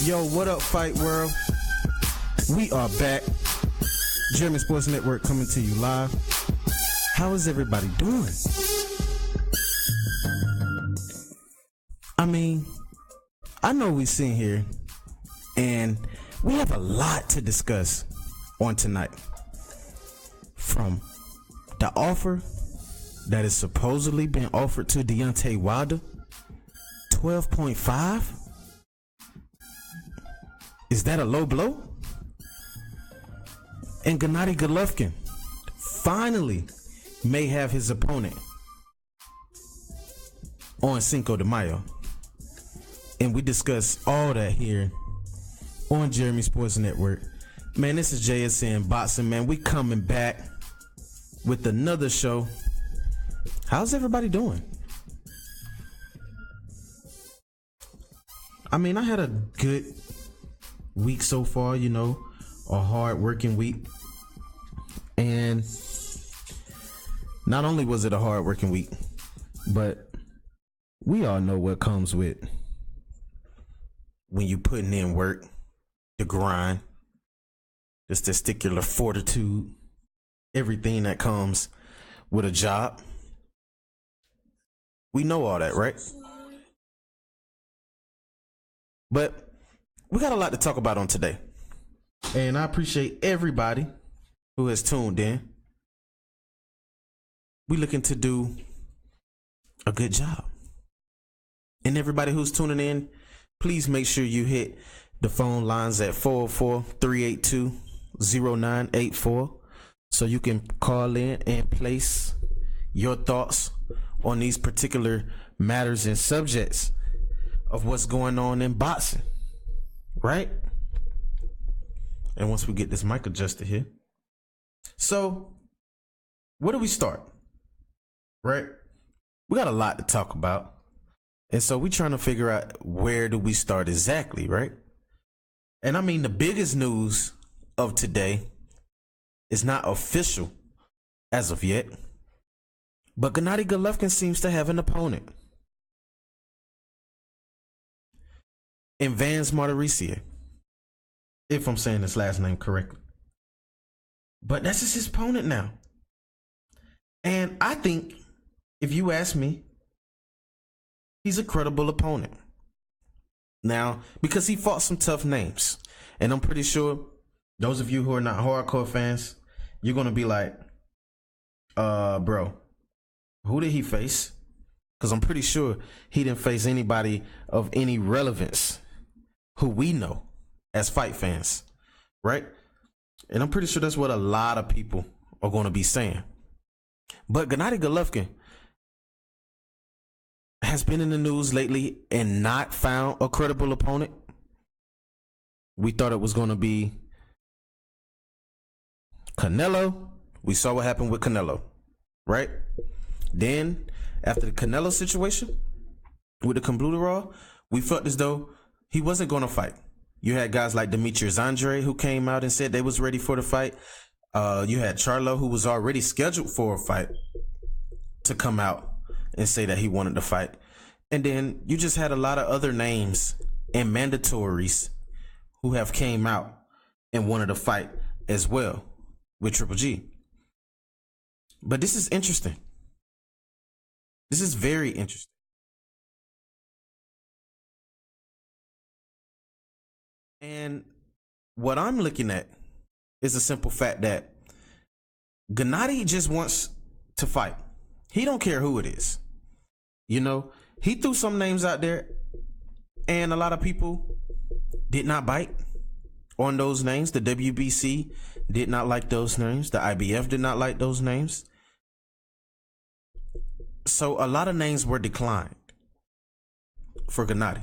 Yo, what up, Fight World? We are back. Jeremy Sports Network coming to you live. How is everybody doing? I mean, I know we sitting here and we have a lot to discuss on tonight. From the offer that is supposedly been offered to Deontay Wilder, 12.5. Is that a low blow? And Gennady Golovkin finally may have his opponent on Cinco de Mayo. And we discuss all that here on Jeremy Sports Network. Man, this is JSN Boxing, man. We coming back with another show. How's everybody doing? I mean, I had a good week so far, you know, a hard working week. And not only was it a hard working week, but we all know what comes with when you putting in work, the grind, this testicular fortitude, everything that comes with a job. We know all that, right? But we got a lot to talk about on today. And I appreciate everybody who has tuned in. We looking to do a good job. And everybody who's tuning in, please make sure you hit the phone lines at 404-382-0984 so you can call in and place your thoughts on these particular matters and subjects of what's going on in boxing, right? And once we get this mic adjusted here. So, where do we start? Right? We got a lot to talk about. And so we're trying to figure out where do we start exactly, right? And I mean, the biggest news of today is not official as of yet, but Gennady Golovkin seems to have an opponent in Vanes Martirosyan, if I'm saying his last name correctly. But that's just his opponent now. And I think, if you ask me, he's a credible opponent. Now, because he fought some tough names. And I'm pretty sure those of you who are not hardcore fans, you're going to be like, bro, who did he face? Because I'm pretty sure he didn't face anybody of any relevance who we know as fight fans, right? And I'm pretty sure that's what a lot of people are going to be saying. But Gennady Golovkin has been in the news lately and not found a credible opponent. We thought it was going to be Canelo. We saw what happened with Canelo, right? Then, after the Canelo situation with the Compluterol, we felt as though he wasn't going to fight. You had guys like Demetrius Andre who came out and said they was ready for the fight. You had Charlo, who was already scheduled for a fight, to come out and say that he wanted to fight. And then you just had a lot of other names and mandatories who have came out and wanted to fight as well with Triple G. But this is interesting. This is very interesting. And what I'm looking at is the simple fact that Gennady just wants to fight. He don't care who it is. You know, he threw some names out there and a lot of people did not bite on those names. The WBC did not like those names. The IBF did not like those names. So a lot of names were declined for Gennady.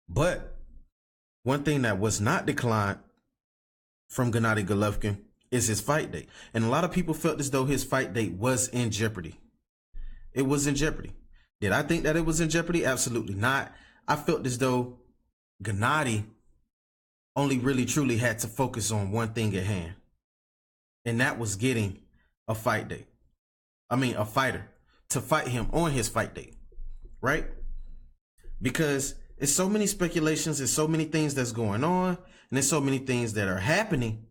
But one thing that was not declined from Gennady Golovkin is his fight date. And a lot of people felt as though his fight date was in jeopardy. It was in jeopardy. Did I think that it was in jeopardy? Absolutely not. I felt as though Gennady only really truly had to focus on one thing at hand. And that was getting a fight date. I mean, a fighter to fight him on his fight date. Right? Because It's so many speculations. There's so many things that's going on. And there's so many things that are happening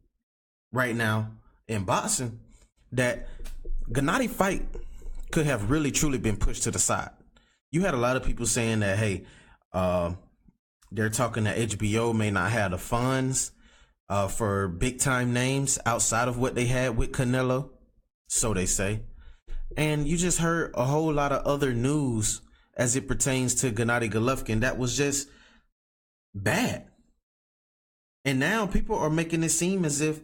right now in boxing that Gennady fight could have really truly been pushed to the side. You had a lot of people saying that, hey, they're talking that HBO may not have the funds for big time names outside of what they had with Canelo. So they say. And you just heard a whole lot of other news as it pertains to Gennady Golovkin that was just bad. And now people are making it seem as if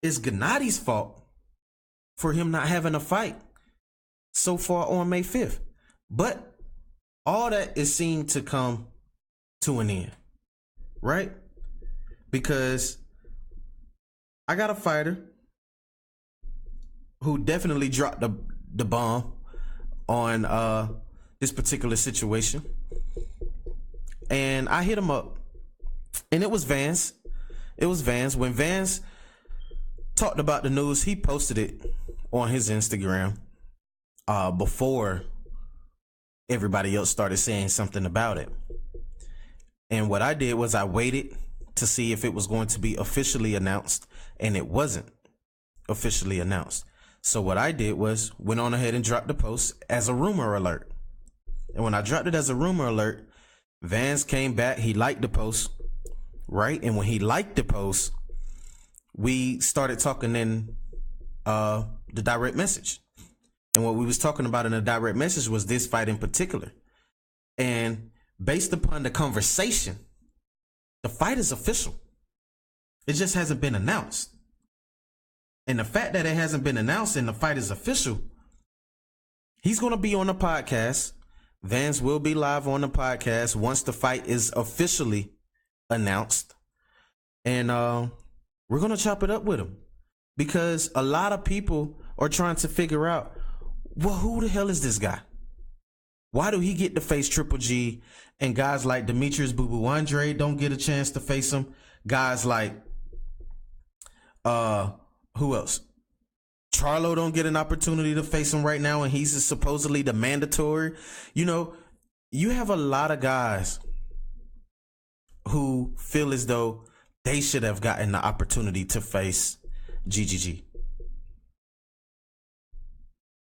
it's Gennady's fault for him not having a fight so far on May 5th. But all that is seen to come to an end, right? Because I got a fighter who definitely dropped the bomb on this particular situation. And I hit him up. And it was Vanes. It was Vanes. When Vanes talked about the news, he posted it on his Instagram before everybody else started saying something about it. And what I did was I waited to see if it was going to be officially announced, and it wasn't officially announced. So what I did was went on ahead and dropped the post as a rumor alert. And when I dropped it as a rumor alert, Vanes came back. He liked the post, right? And when he liked the post, we started talking in the direct message. And what we was talking about in the direct message was this fight in particular. And based upon the conversation, the fight is official. It just hasn't been announced. And the fact that it hasn't been announced and the fight is official, he's going to be on the podcast. Vanes will be live on the podcast once the fight is officially announced. And we're going to chop it up with him. Because a lot of people are trying to figure out, well, who the hell is this guy? Why do he get to face Triple G and guys like Demetrius Boo Boo Andre don't get a chance to face him? Guys like, who else? Charlo don't get an opportunity to face him right now, and he's supposedly the mandatory. You know, you have a lot of guys who feel as though they should have gotten the opportunity to face GGG.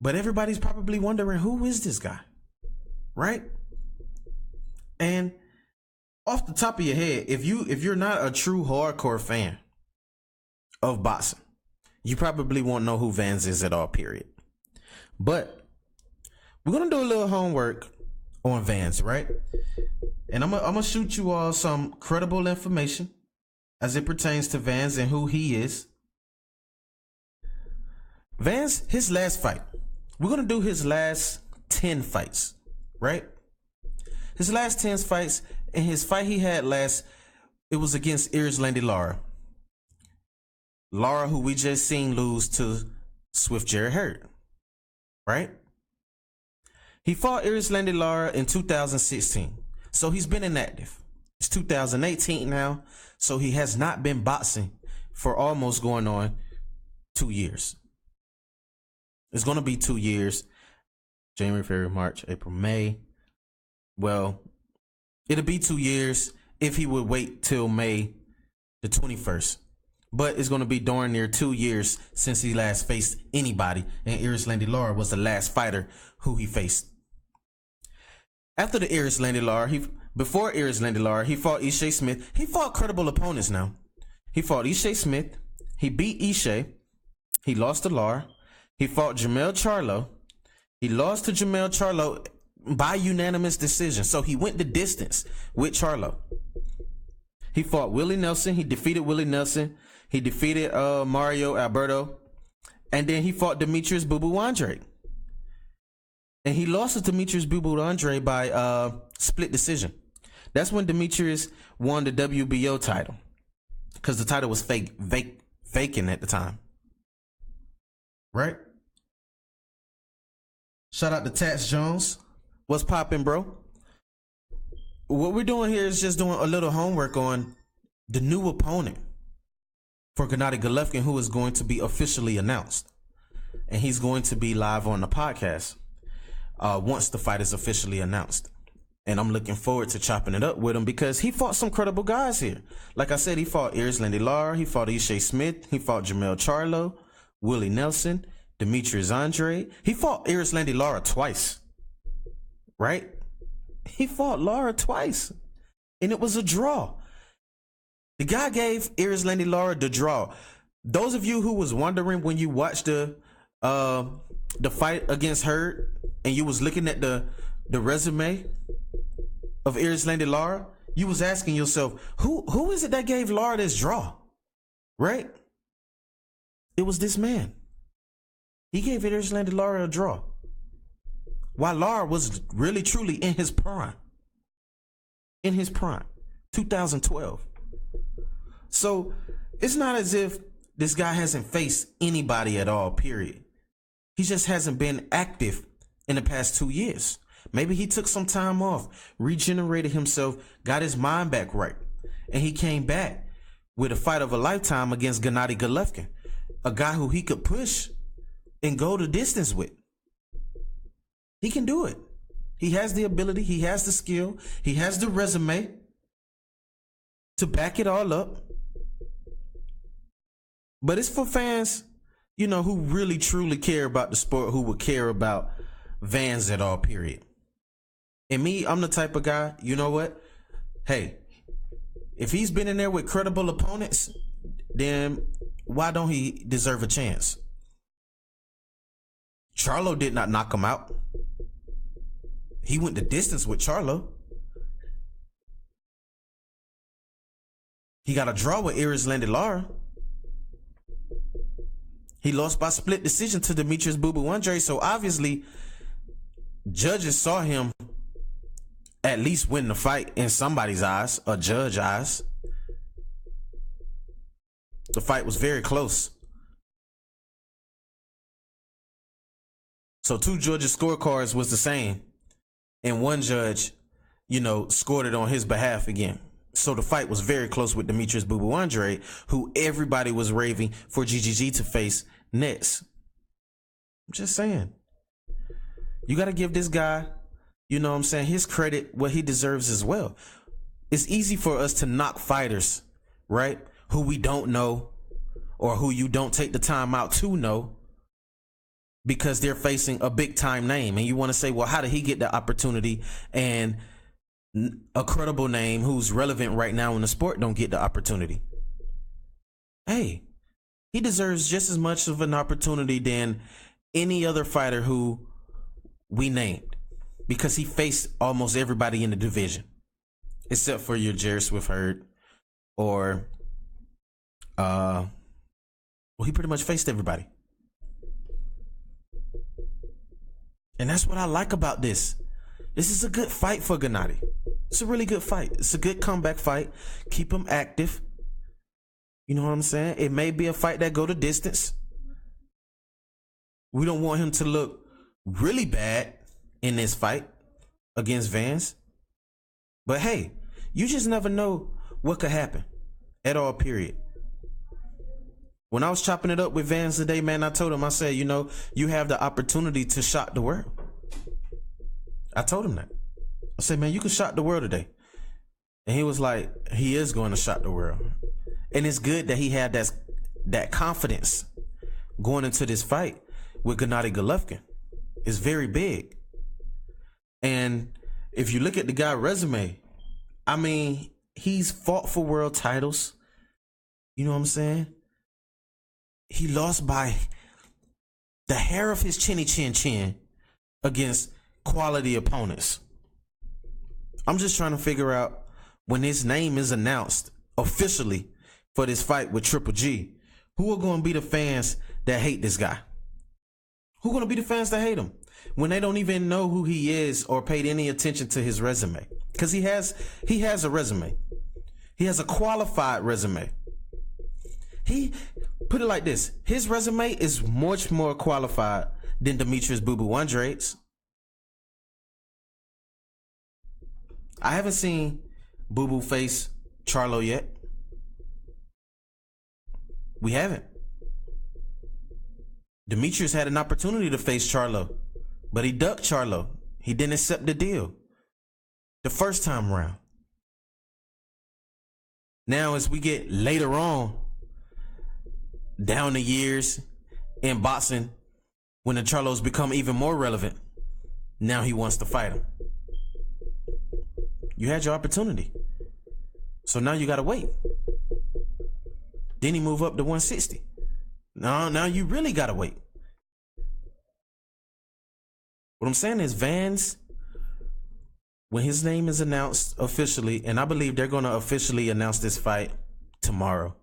But everybody's probably wondering, who is this guy? Right? And off the top of your head, if you're not a true hardcore fan of boxing, you probably won't know who Vanes is at all, period. But we're going to do a little homework on Vanes, right? And I'm gonna shoot you all some credible information as it pertains to Vanes and who he is. Vanes, his last fight. We're going to do his last 10 fights, right? His last 10 fights, and his fight he had last, it was against Erislandy Lara. Lara, who we just seen lose to Swift Jarrett Hurd, right? He fought Erislandy Lara in 2016, so he's been inactive. It's 2018 now, so he has not been boxing for almost going on 2 years. It's going to be 2 years. January, February, March, April, May. Well, it'll be 2 years if he would wait till May the 21st. But it's going to be darn near 2 years since he last faced anybody. And Erislandy Lara was the last fighter who he faced. After the Erislandy Lara, before Erislandy Lara, he fought Ishe Smith. He fought credible opponents now. He fought Ishe Smith. He beat Ishe. He lost to Lara. He fought Jamel Charlo. He lost to Jamel Charlo by unanimous decision. So he went the distance with Charlo. He fought Willie Nelson. He defeated Willie Nelson. He defeated Mario Alberto. And then he fought Demetrius Boo Boo Andre. And he lost to Demetrius Boo Boo Andre by split decision. That's when Demetrius won the WBO title. Because the title was vacant at the time. Right? Shout out to Tats Jones. What's poppin', bro? What we're doing here is just doing a little homework on the new opponent for Gennady Golovkin, who is going to be officially announced. And he's going to be live on the podcast once the fight is officially announced. And I'm looking forward to chopping it up with him because he fought some credible guys here. Like I said, he fought Erislandy Lara, he fought Ishe Smith, he fought Jamel Charlo, Willie Nelson, Demetrius Andre. He fought Erislandy Lara twice, right? He fought Lara twice, and it was a draw. The guy gave Erislandy Lara the draw. Those of you who was wondering when you watched the fight against Hurd and you was looking at the resume of Erislandy Lara, you was asking yourself, who is it that gave Lara this draw? Right? It was this man. He gave Erislandy Lara a draw. While Lara was really truly in his prime. In his prime. 2012. So it's not as if this guy hasn't faced anybody at all, period. He just hasn't been active in the past 2 years. Maybe he took some time off, regenerated himself, got his mind back right. And he came back with a fight of a lifetime against Gennady Golovkin, a guy who he could push and go the distance with. He can do it. He has the ability, he has the skill, he has the resume to back it all up. But it's for fans, you know, who really truly care about the sport, who would care about Vanes at all, period. And me, I'm the type of guy, you know what? Hey, if he's been in there with credible opponents, then why don't he deserve a chance? Charlo did not knock him out. He went the distance with Charlo. He got a draw with Erislandy Lara. He lost by split decision to Demetrius Boo Boo Andre. So obviously, judges saw him at least win the fight in somebody's eyes, a judge's eyes. The fight was very close. So two judges' scorecards was the same. And one judge, you know, scored it on his behalf again. So the fight was very close with Demetrius Boo Boo Andre, who everybody was raving for GGG to face next. I'm just saying. You got to give this guy, you know what I'm saying, his credit, what he deserves as well. It's easy for us to knock fighters, right, who we don't know or who you don't take the time out to know because they're facing a big time name. And you want to say, well, how did he get the opportunity? And a credible name who's relevant right now in the sport don't get the opportunity. Hey, he deserves just as much of an opportunity than any other fighter who we named, because he faced almost everybody in the division except for your Jerry Swift Hurd, or well, he pretty much faced everybody. And that's what I like about this. This is a good fight for Gennady. It's a really good fight. It's a good comeback fight. Keep him active. You know what I'm saying? It may be a fight that go the distance. We don't want him to look really bad in this fight against Vanes. But hey, you just never know what could happen at all, period. When I was chopping it up with Vanes today, man, I told him, I said, you know, you have the opportunity to shock the world. I told him that. I said, man, you can shock the world today. And he was like, he is going to shock the world. And it's good that he had that confidence going into this fight with Gennady Golovkin. It's very big. And if you look at the guy's resume, I mean, he's fought for world titles. You know what I'm saying? He lost by the hair of his chinny chin chin against quality opponents. I'm just trying to figure out, when his name is announced officially for this fight with Triple G, who are going to be the fans that hate this guy? Who are going to be the fans that hate him when they don't even know who he is or paid any attention to his resume? Because he has a resume. He has a qualified resume. He put it like this: his resume is much more qualified than Demetrius Boo Boo Andre's. I haven't seen Boo Boo face Charlo yet. We haven't. Demetrius had an opportunity to face Charlo, but he ducked Charlo. He didn't accept the deal. the first time around. Now, as we get later on down the years in boxing, when the Charlos become even more relevant, now he wants to fight him. You had your opportunity. So now you got to wait. Then he move up to 160. Now you really got to wait. What I'm saying is Vanes, when his name is announced officially, and I believe they're going to officially announce this fight tomorrow.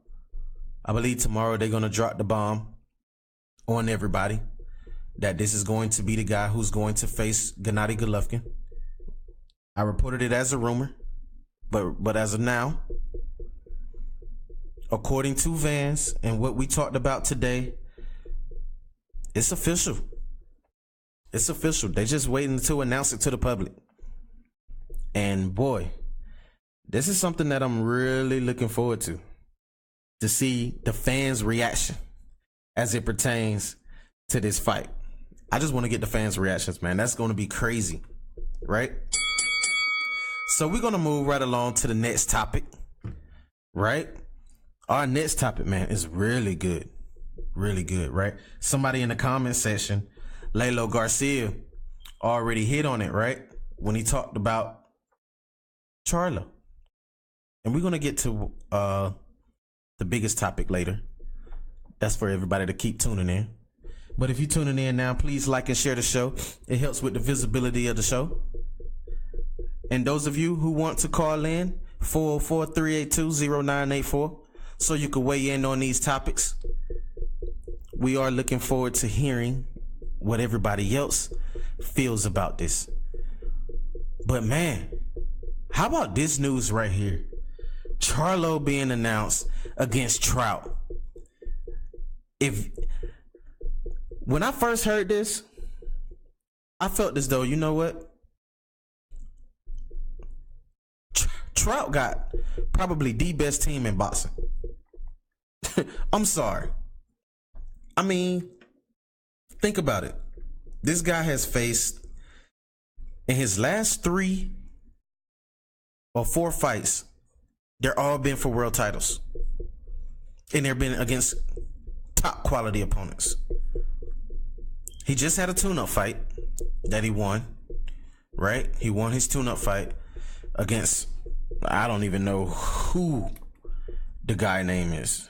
I believe tomorrow they're going to drop the bomb on everybody that this is going to be the guy who's going to face Gennady Golovkin. I reported it as a rumor, but as of now, according to Vanes and what we talked about today, it's official. It's official. They're just waiting to announce it to the public. And boy, this is something that I'm really looking forward to see the fans' reaction as it pertains to this fight. I just want to get the fans' reactions, man. That's going to be crazy, right? So we're going to move right along to the next topic, right? Our next topic, man, is really good. Really good, right? Somebody in the comment section, Lalo Garcia, already hit on it, right? When he talked about Charlo. And we're going to get to the biggest topic later. That's for everybody to keep tuning in. But if you're tuning in now, please like and share the show. It helps with the visibility of the show. And those of you who want to call in, 404-382-0984, so you can weigh in on these topics. We are looking forward to hearing what everybody else feels about this. But man, how about this news right here? Charlo being announced against Trout. When I first heard this, I felt as though, you know what? Trout got probably the best team in boxing. I'm sorry. I mean, think about it. This guy has faced, in his last 3 or 4 fights, they're all been for world titles. And they've been against top quality opponents. He just had a tune-up fight that he won, right? He won his tune-up fight against, I don't even know who the guy name is.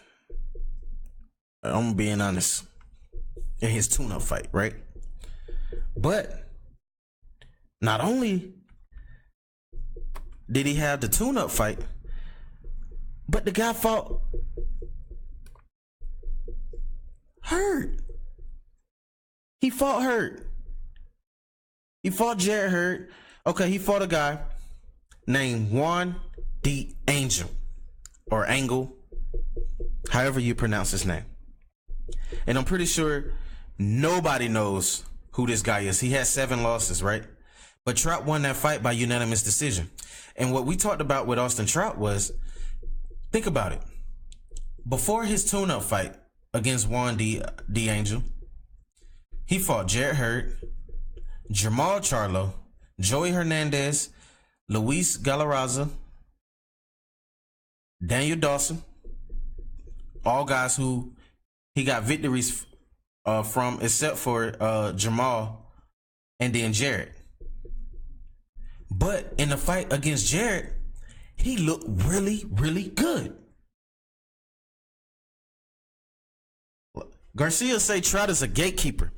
I'm being honest. In his tune-up fight, right? But not only did he have the tune-up fight, but the guy fought Hurd. He fought Hurd. He fought Jared Hurd. Okay, he fought a guy named Juan D. Angel. Or Angle. However you pronounce his name. And I'm pretty sure nobody knows who this guy is. He has 7 losses, right? But Trout won that fight by unanimous decision. And what we talked about with Austin Trout was, think about it. Before his tune-up fight against Juan D. Angel, he fought Jared Hurd, Jamal Charlo, Joey Hernandez, Luis Galarraza, Daniel Dawson, all guys who he got victories from, except for Jamal and then Jared. But in the fight against Jared, he looked really, really good. Garcia say Trout is a gatekeeper.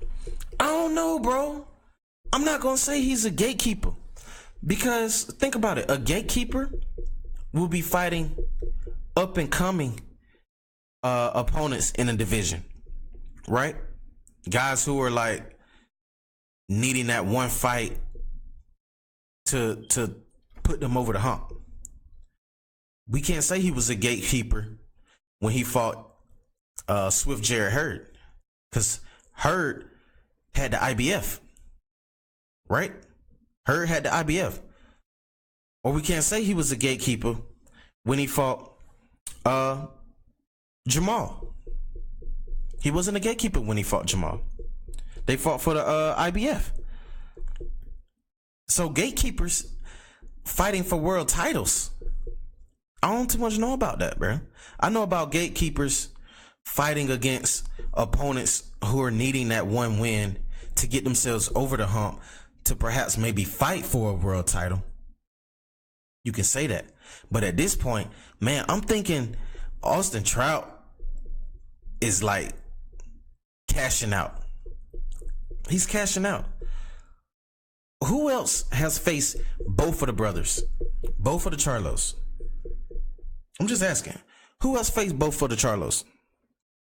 I don't know, bro. I'm not going to say he's a gatekeeper. Because think about it. A gatekeeper will be fighting up and coming opponents in a division. Right? Guys who are like needing that one fight to put them over the hump. We can't say he was a gatekeeper when he fought Swift Jared Hurd. Because Hurd had the IBF. Right? Hurd had the IBF. Or we can't say he was a gatekeeper when he fought Jamal. He wasn't a gatekeeper when he fought Jamal. They fought for the IBF. So gatekeepers, fighting for world titles. I don't too much know about that, bro. I know about gatekeepers fighting against opponents who are needing that one win to get themselves over the hump to perhaps maybe fight for a world title. You can say that. But at this point, man, I'm thinking Austin Trout is like cashing out. He's cashing out. Who else has faced both of the brothers? Both of the Charlos? I'm just asking. Who else faced both of the Charlos?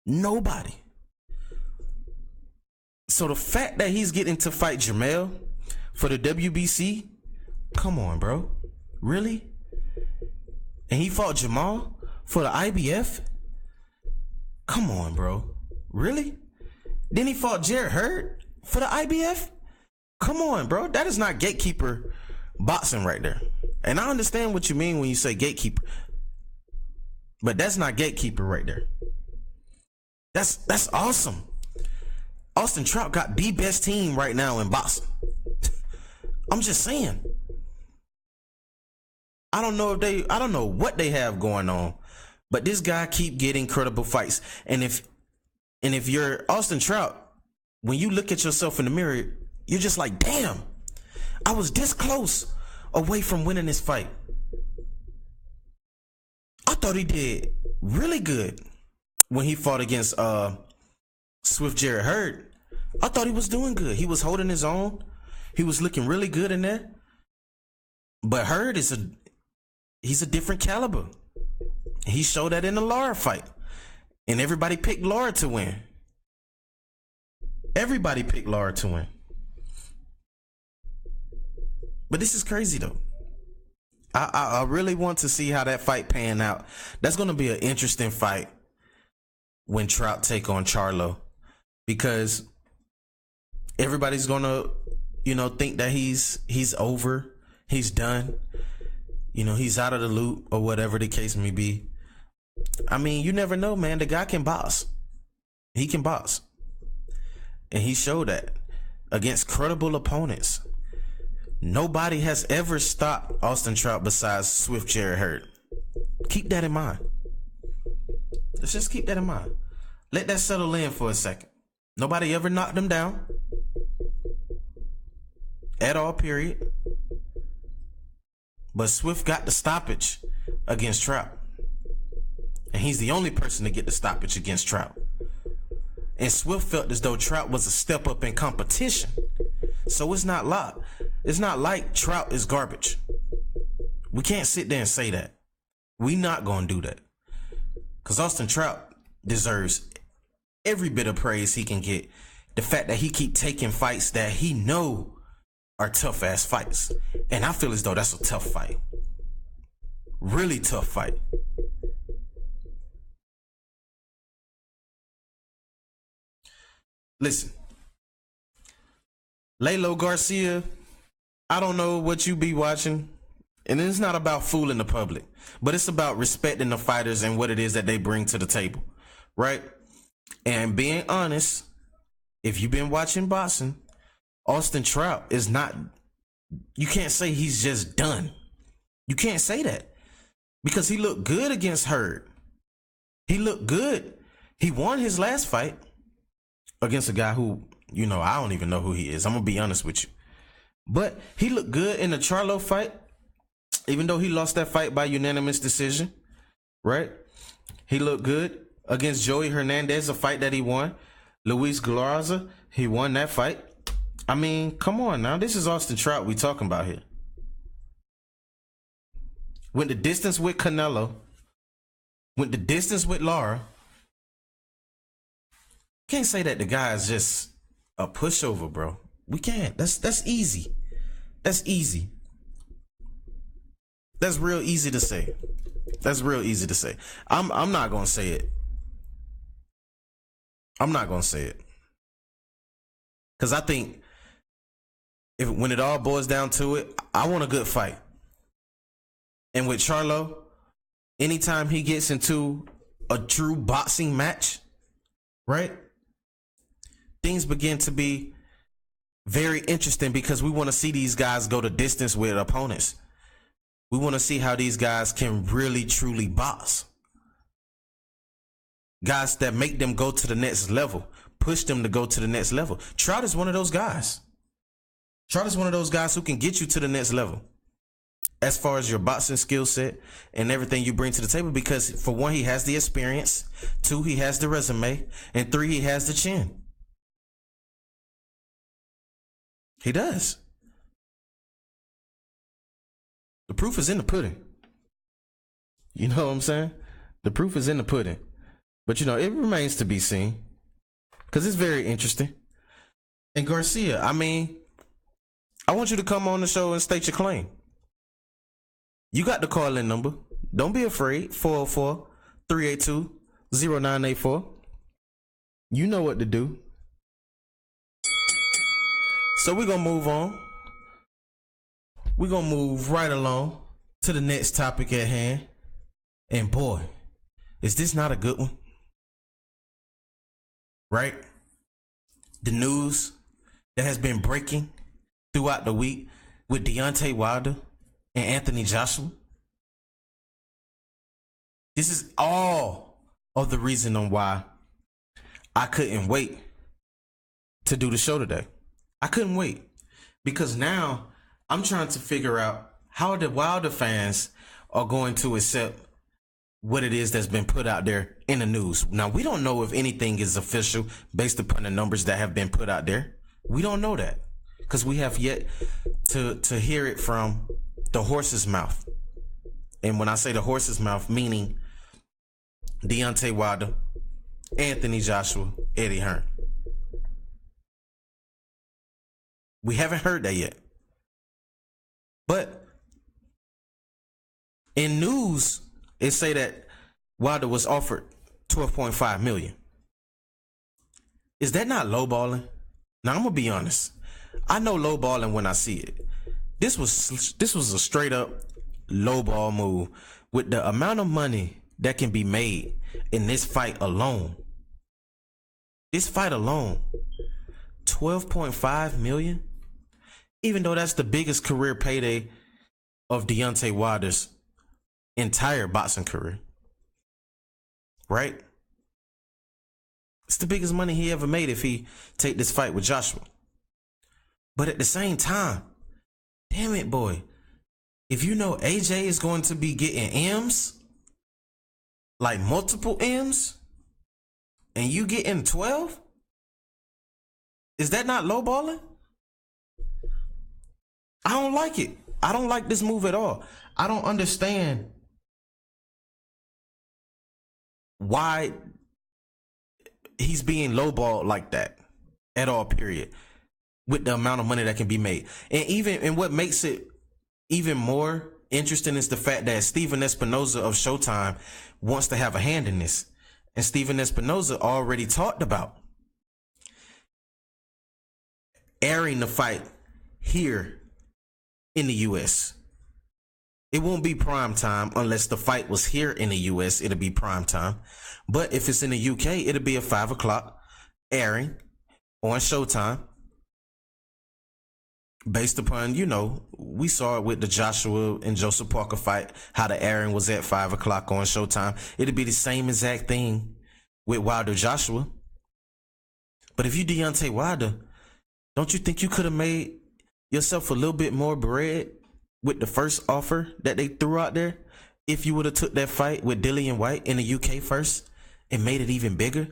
Nobody. So the fact that he's getting to fight Jermell for the WBC, come on, bro. Really? And he fought Jamal for the IBF? Come on, bro. Really? Then he fought Jarrett Hurd for the IBF? Come on, bro. That is not gatekeeper boxing right there. And I understand what you mean when you say gatekeeper. But that's not gatekeeper right there. That's awesome. Austin Trout got the best team right now in boxing. I'm just saying. I don't know what they have going on, but this guy keep getting credible fights. And if you're Austin Trout, when you look at yourself in the mirror, you're just like, damn, I was this close away from winning this fight. I thought he did really good when he fought against Swift Jarrett Hurd. I thought he was doing good. He was holding his own. He was looking really good in there. But Hurd he's a different caliber. He showed that in the Lara fight. And everybody picked Lara to win. Everybody picked Lara to win. But this is crazy though. I really want to see how that fight pan out. That's going to be an interesting fight when Trout take on Charlo, because everybody's going to, think that he's over, he's done, he's out of the loop or whatever the case may be. I mean, you never know, man. The guy can box. He can box. And he showed that against credible opponents. Nobody has ever stopped Austin Trout besides Swift Jarrett Hurd. Keep that in mind. Let's just keep that in mind. Let that settle in for a second. Nobody ever knocked him down. At all, period. But Swift got the stoppage against Trout. And he's the only person to get the stoppage against Trout. And Swift felt as though Trout was a step up in competition. So it's not like Trout is garbage. We can't sit there and say that. We not gonna do that. Because Austin Trout deserves every bit of praise he can get. The fact that he keep taking fights that he know are tough ass fights. And I feel as though that's a tough fight. Really tough fight. Listen. Laylo Garcia, I don't know what you be watching, and it's not about fooling the public, but it's about respecting the fighters and what it is that they bring to the table, right? And being honest, if you've been watching boxing, Austin Trout is not, you can't say he's just done. You can't say that because he looked good against Hurd. He looked good. He won his last fight against a guy who, I don't even know who he is. I'm going to be honest with you. But he looked good in the Charlo fight, even though he lost that fight by unanimous decision, right? He looked good against Joey Hernandez, a fight that he won. Luis Garza, he won that fight. I mean, come on now. This is Austin Trout we talking about here. Went the distance with Canelo. Went the distance with Lara. Can't say that the guy is just a pushover, bro. We can't. That's easy. That's easy. That's real easy to say. That's real easy to say. I'm not gonna say it. I'm not gonna say it. Cause I think when it all boils down to it, I want a good fight. And with Charlo, anytime he gets into a true boxing match, right? Things begin to be very interesting because we want to see these guys go the distance with opponents. We want to see how these guys can really, truly box. Guys that make them go to the next level, push them to go to the next level. Trout is one of those guys. Trout is one of those guys who can get you to the next level as far as your boxing skill set and everything you bring to the table, because for one, he has the experience, two, he has the resume, and three, he has the chin. He does. The proof is in the pudding. You know what I'm saying? The proof is in the pudding. But, you know, it remains to be seen because it's very interesting. And Garcia, I mean, I want you to come on the show and state your claim. You got the call-in number. Don't be afraid. 404-382-0984. You know what to do. So we're going to move on. We're going to move right along to the next topic at hand. And boy, is this not a good one? Right? The news that has been breaking throughout the week with Deontay Wilder and Anthony Joshua. This is all of the reason on why I couldn't wait to do the show today. I couldn't wait because now I'm trying to figure out how the Wilder fans are going to accept what it is that's been put out there in the news. Now, we don't know if anything is official based upon the numbers that have been put out there. We don't know that because we have yet to hear it from the horse's mouth. And when I say the horse's mouth, meaning Deontay Wilder, Anthony Joshua, Eddie Hearn. We haven't heard that yet. But in news, it say that Wilder was offered $12.5 million. Is that not lowballing? Now, I'm going to be honest. I know lowballing when I see it. This was a straight up lowball move with the amount of money that can be made in this fight alone. This fight alone, $12.5 million, even though that's the biggest career payday of Deontay Wilder's entire boxing career, right? It's the biggest money he ever made if he take this fight with Joshua. But at the same time, damn it, boy, if you know AJ is going to be getting M's, like multiple M's, and you getting 12, is that not lowballing? I don't like it. I don't like this move at all. I don't understand why he's being lowballed like that at all, period, with the amount of money that can be made. And what makes it even more interesting is the fact that Steven Espinoza of Showtime wants to have a hand in this. And Steven Espinoza already talked about airing the fight here in the U.S. It won't be prime time unless the fight was here in the U.S. It'll be prime time. But if it's in the U.K., it'll be a 5 o'clock airing on Showtime. Based upon, you know, we saw it with the Joshua and Joseph Parker fight, how the airing was at 5 o'clock on Showtime. It'll be the same exact thing with Wilder Joshua. But if you Deontay Wilder, don't you think you could have made yourself a little bit more bread with the first offer that they threw out there if you would have took that fight with Dillian White in the UK first and made it even bigger?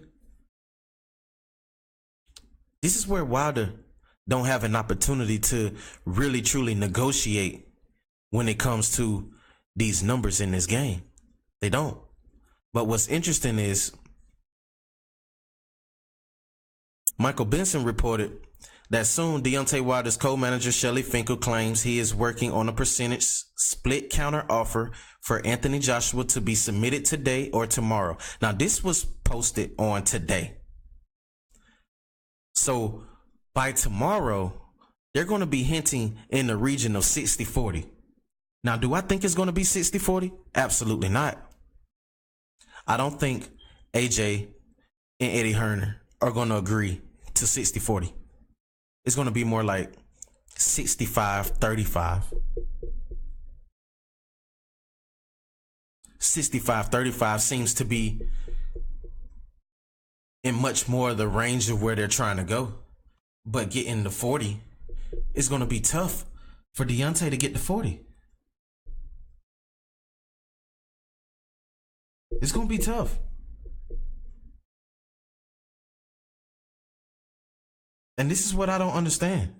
This is where Wilder don't have an opportunity to really truly negotiate when it comes to these numbers in this game. They don't. But what's interesting is Michael Benson reported that soon Deontay Wilder's co-manager Shelly Finkel claims he is working on a percentage split counter offer for Anthony Joshua to be submitted today or tomorrow. Now, this was posted on today. So by tomorrow, they're going to be hinting in the region of 60-40. Now, do I think it's going to be 60-40? Absolutely not. I don't think AJ and Eddie Hearn are going to agree to 60-40. It's going to be more like 65-35. 65-35 seems to be in much more the range of where they're trying to go. But getting to 40 is going to be tough for Deontay to get to 40. It's going to be tough. And this is what I don't understand.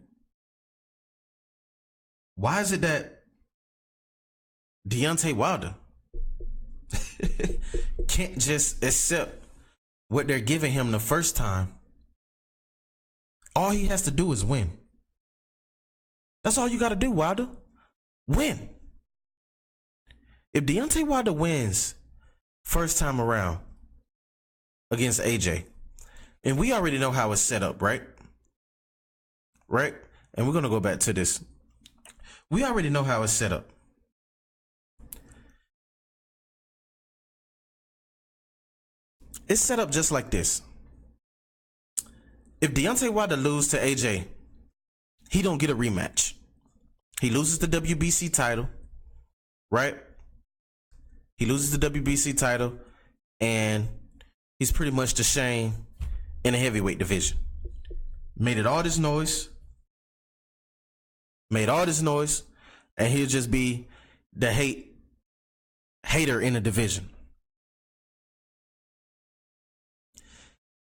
Why is it that Deontay Wilder can't just accept what they're giving him the first time? All he has to do is win. That's all you got to do, Wilder. Win. If Deontay Wilder wins first time around against AJ, and we already know how it's set up, right? Right? And we're going to go back to this. We already know how it's set up. It's set up just like this. If Deontay Wilder loses to AJ, he don't get a rematch. He loses the WBC title, right? He loses the WBC title, and he's pretty much the Shane in the heavyweight division. Made all this noise, and he'll just be the hater in the division.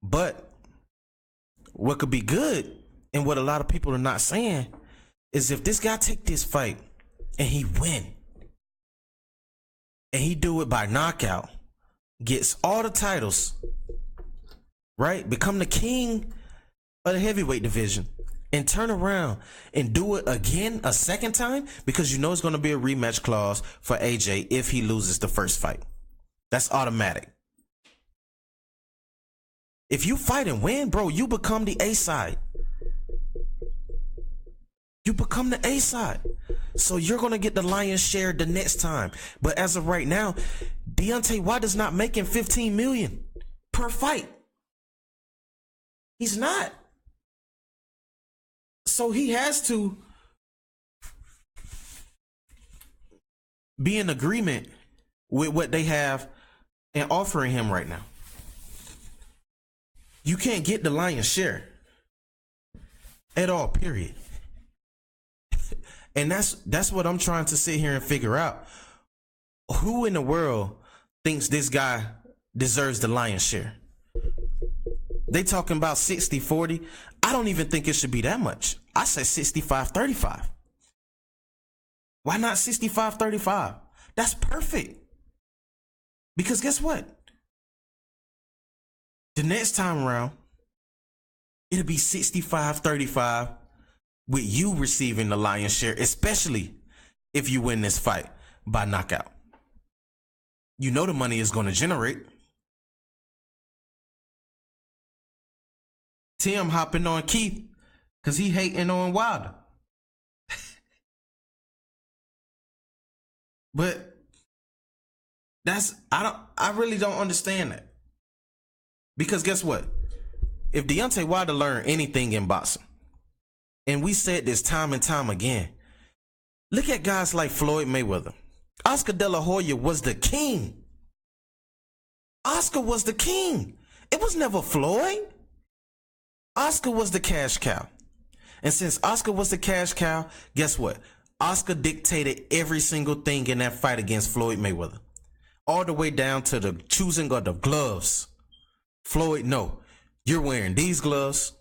But what could be good, and what a lot of people are not saying, is if this guy take this fight and he win, and he do it by knockout, gets all the titles, right? Become the king of the heavyweight division, and turn around and do it again a second time, because you know it's going to be a rematch clause for AJ if he loses the first fight. That's automatic. If you fight and win, bro, you become the A side. You become the A side. So you're going to get the lion's share the next time. But as of right now, Deontay Wilder's not making $15 million per fight. He's not. So he has to be in agreement with what they have and offering him right now. You can't get the lion's share at all, period. And that's what I'm trying to sit here and figure out. Who in the world thinks this guy deserves the lion's share? They talking about 60-40. I don't even think it should be that much. I say 65-35. Why not 65-35? That's perfect. Because guess what? The next time around, it'll be 65-35 with you receiving the lion's share, especially if you win this fight by knockout. You know the money is going to generate. Tim hopping on Keith because he hating on Wilder. But I really don't understand that. Because guess what? If Deontay Wilder learned anything in boxing, and we said this time and time again, look at guys like Floyd Mayweather. Oscar De La Hoya was the king. Oscar was the king. It was never Floyd. Oscar was the cash cow. And since Oscar was the cash cow, guess what? Oscar dictated every single thing in that fight against Floyd Mayweather. All the way down to the choosing of the gloves. Floyd, no, you're wearing these gloves.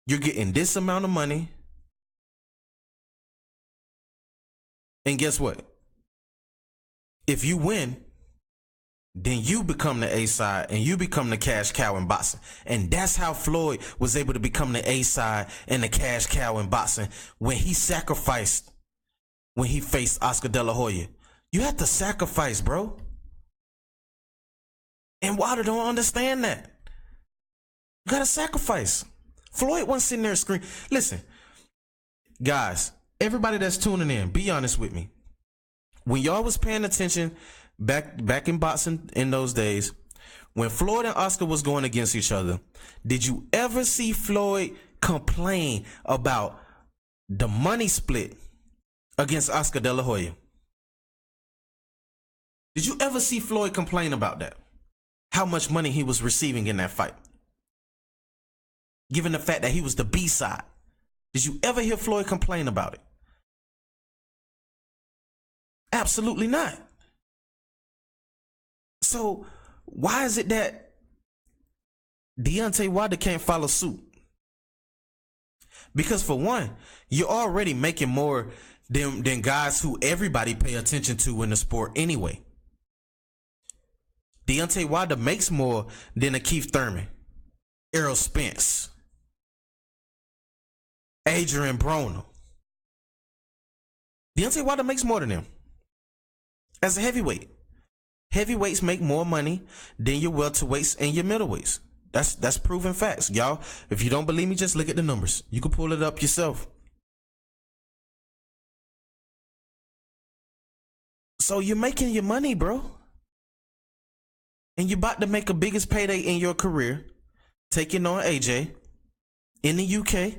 You're getting this amount of money. And guess what? If you win, then you become the A side and you become the cash cow in boxing. And that's how Floyd was able to become the A side and the cash cow in boxing when he sacrificed, when he faced Oscar De La Hoya. You have to sacrifice, bro. And Wilder don't understand that. You gotta sacrifice. Floyd wasn't sitting there screaming. Listen, guys, everybody that's tuning in, be honest with me. When y'all was paying attention back in boxing in those days, when Floyd and Oscar was going against each other, did you ever see Floyd complain about the money split against Oscar De La Hoya? Did you ever see Floyd complain about that? How much money he was receiving in that fight? Given the fact that he was the B-side. Did you ever hear Floyd complain about it? Absolutely not. So why is it that Deontay Wilder can't follow suit? Because for one, you're already making more than guys who everybody pay attention to in the sport anyway. Deontay Wilder makes more than a Keith Thurman, Errol Spence, Adrian Broner. Deontay Wilder makes more than them. As a heavyweight. Heavyweights make more money than your welterweights and your middleweights. That's proven facts. Y'all, if you don't believe me, just look at the numbers. You can pull it up yourself. So you're making your money, bro. And you're about to make a biggest payday in your career, taking on AJ in the UK.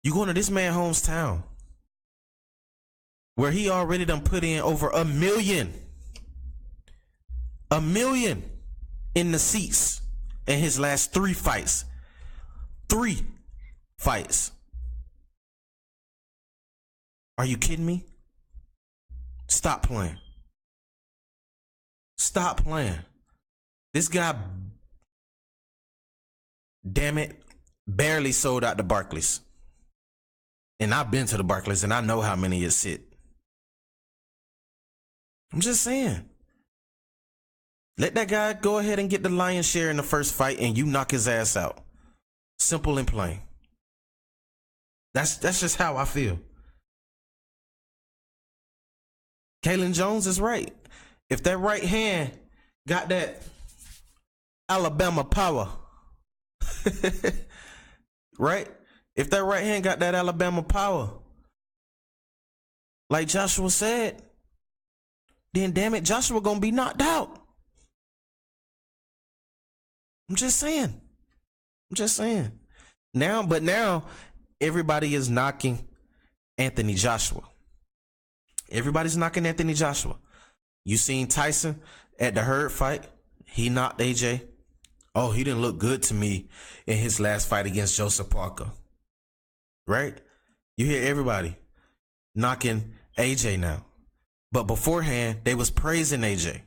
You're going to this man's hometown, where he already done put in over $1 million. $1 million in the seats in his last 3 fights. 3 fights. Are you kidding me? Stop playing. Stop playing. This guy, damn it, barely sold out the Barclays. And I've been to the Barclays and I know how many it sit. I'm just saying. Let that guy go ahead and get the lion's share in the first fight and you knock his ass out. Simple and plain. That's just how I feel. Kalen Jones is right. If that right hand got that Alabama power, right? If that right hand got that Alabama power, like Joshua said, then damn it, Joshua gonna be knocked out. I'm just saying. Now, everybody is knocking Anthony Joshua. Everybody's knocking Anthony Joshua. You seen Tyson at the Hurd fight? He knocked AJ. Oh, he didn't look good to me in his last fight against Joseph Parker. Right? You hear everybody knocking AJ now. But beforehand, they was praising AJ.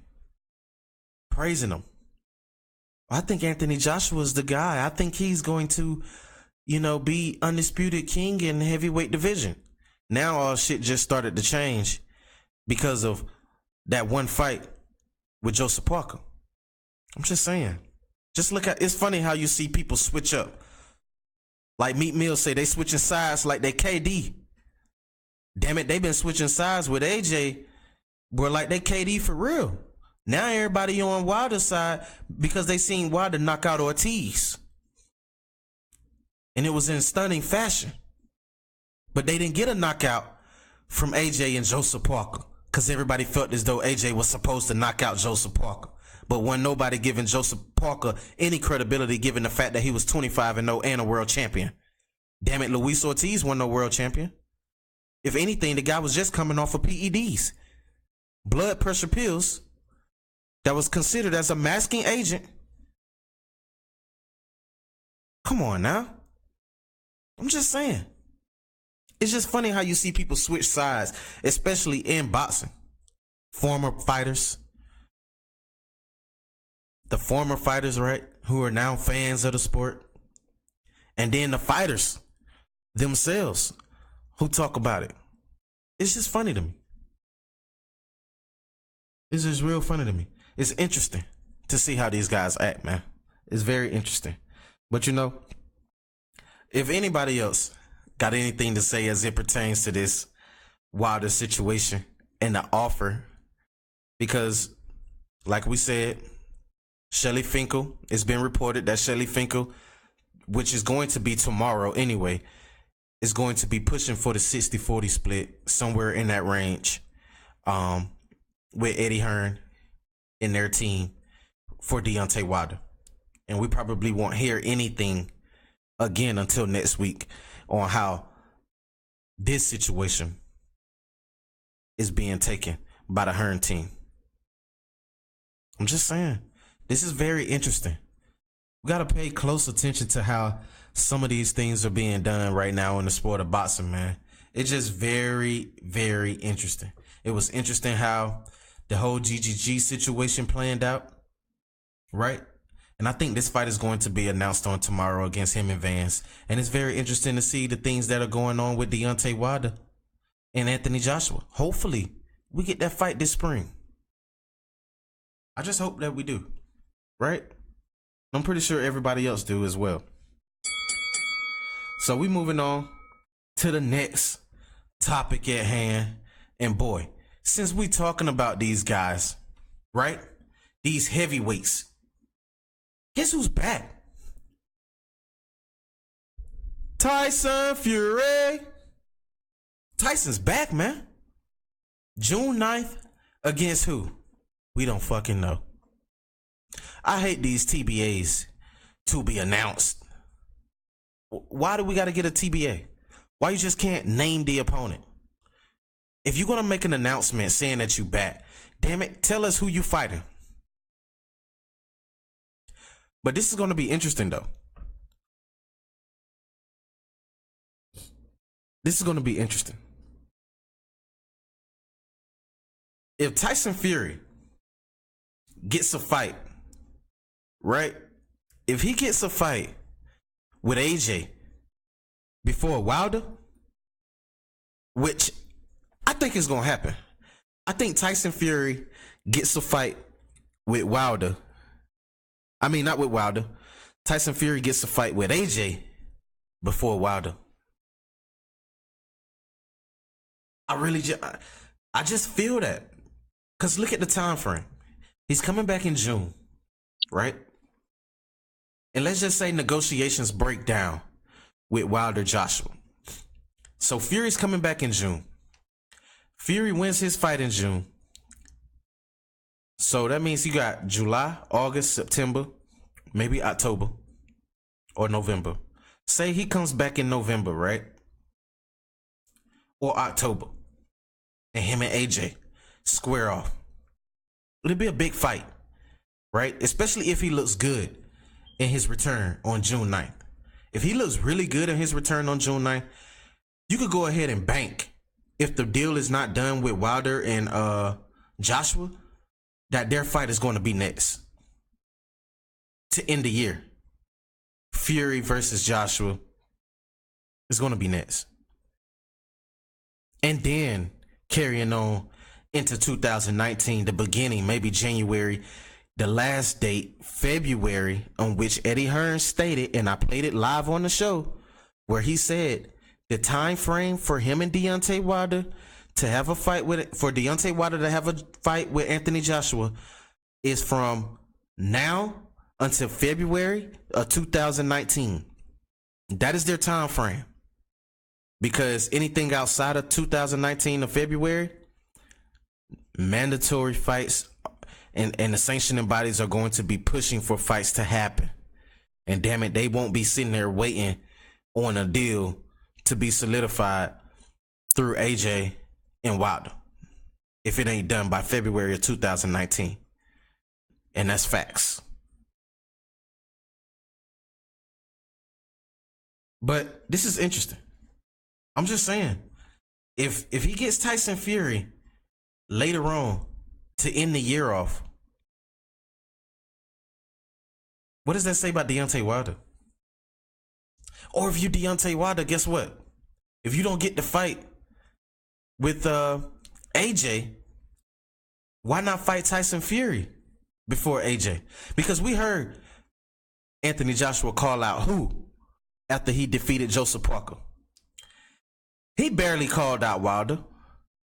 Praising him. I think Anthony Joshua is the guy. I think he's going to, be undisputed king in the heavyweight division. Now all shit just started to change because of that one fight with Joseph Parker. I'm just saying. Just look at, it's funny how you see people switch up. Like Meat Mill say, they switching sides like they KD. Damn it, they been switching sides with AJ. We're like they KD for real. Now everybody on Wilder's side because they seen Wilder knock out Ortiz. And it was in stunning fashion. But they didn't get a knockout from AJ and Joseph Parker because everybody felt as though AJ was supposed to knock out Joseph Parker. But wasn't nobody giving Joseph Parker any credibility given the fact that he was 25-0 and a world champion. Damn it, Luis Ortiz wasn't no world champion. If anything, the guy was just coming off of PEDs. Blood pressure pills that was considered as a masking agent. Come on now. I'm just saying. It's just funny how you see people switch sides, especially in boxing. Former fighters. The former fighters, right, who are now fans of the sport. And then the fighters themselves who talk about it. It's just funny to me. It's just real funny to me. It's interesting to see how these guys act, man. It's very interesting. But if anybody else got anything to say as it pertains to this Wilder situation and the offer, because like we said, Shelly Finkel, it's been reported that Shelly Finkel, which is going to be tomorrow anyway, is going to be pushing for the 60-40 split, somewhere in that range, with Eddie Hearn in their team for Deontay Wilder. And we probably won't hear anything again until next week on how this situation is being taken by the Hearn team. I'm just saying. This is very interesting. We got to pay close attention to how some of these things are being done right now in the sport of boxing, man. It's just very, very interesting. It was interesting how the whole GGG situation planned out, right? And I think this fight is going to be announced on tomorrow against him and Vance. And it's very interesting to see the things that are going on with Deontay Wilder and Anthony Joshua. Hopefully, we get that fight this spring. I just hope that we do, right? I'm pretty sure everybody else do as well. So we moving on to the next topic at hand. And boy, since we talking about these guys, right? These heavyweights. Guess who's back? Tyson Fury. Tyson's back, man. June 9th against who? We don't fucking know. I hate these TBAs to be announced. Why do we got to get a TBA? Why you just can't name the opponent? If you're going to make an announcement saying that you back, damn it, tell us who you fighting. But this is going to be interesting, though. This is going to be interesting. If Tyson Fury gets a fight, right? If he gets a fight with AJ before Wilder, which I think is going to happen. I think Tyson Fury gets a fight with Wilder. I mean, not with Wilder. Tyson Fury gets a fight with AJ before Wilder. I just feel that. Because look at the time frame. He's coming back in June, right? And let's just say negotiations break down with Wilder Joshua. So Fury's coming back in June. Fury wins his fight in June. So that means you got July, August, September, maybe October or November. Say he comes back in November, right? Or October. And him and AJ square off. It'll be a big fight, right? Especially if he looks good in his return on June 9th. If he looks really good in his return on June 9th, you could go ahead and bank, if the deal is not done with Wilder and Joshua, that their fight is going to be next to end the year. Fury versus Joshua is going to be next. And then carrying on into 2019, the beginning, maybe January, the last date, February, on which Eddie Hearn stated, and I played it live on the show, where he said the time frame for him and Deontay Wilder to have a fight with, for Deontay Wilder to have a fight with Anthony Joshua, is from now until February of 2019. That is their time frame. Because anything outside of 2019 of February, mandatory fights and the sanctioning bodies are going to be pushing for fights to happen. And damn it, they won't be sitting there waiting on a deal to be solidified through AJ and Wilder if it ain't done by February of 2019. And that's facts. But this is interesting. I'm just saying, if he gets Tyson Fury later on to end the year off, what does that say about Deontay Wilder? Or if you Deontay Wilder, guess what? If you don't get the fight with AJ, why not fight Tyson Fury before AJ? Because we heard Anthony Joshua call out who after he defeated Joseph Parker. He barely called out Wilder,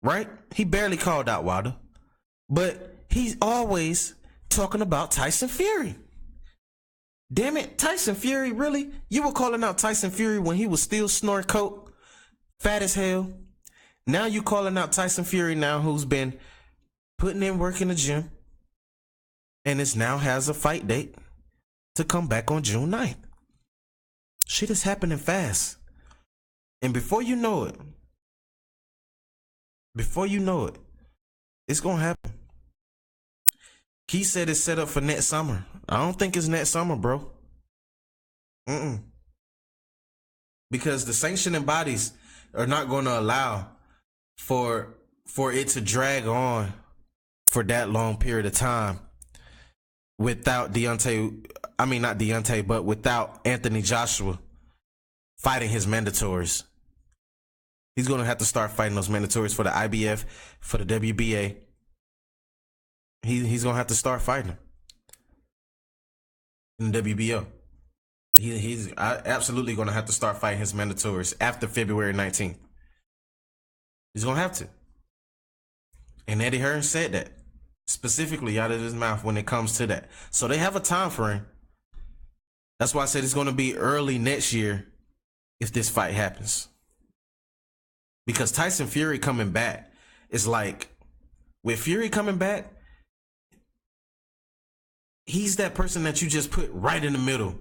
right? He barely called out Wilder. But he's always talking about Tyson Fury. Damn it, Tyson Fury, really? You were calling out Tyson Fury when he was still snorting coke, fat as hell. Now you calling out Tyson Fury now, who's been putting in work in the gym and is now has a fight date to come back on June 9th. Shit is happening fast. And before you know it, it's going to happen. He said it's set up for next summer. I don't think it's next summer, bro. Because the sanctioning bodies are not going to allow for it to drag on for that long period of time without without Anthony Joshua fighting his mandatories. He's going to have to start fighting those mandatories for the IBF, for the WBA. He's going to have to start fighting in the WBO. He's absolutely going to have to start fighting his mandatories after February 19th. He's going to have to. And Eddie Hearn said that specifically out of his mouth when it comes to that. So they have a time frame. That's why I said it's going to be early next year if this fight happens. Because Tyson Fury coming back is like, with Fury coming back, he's that person that you just put right in the middle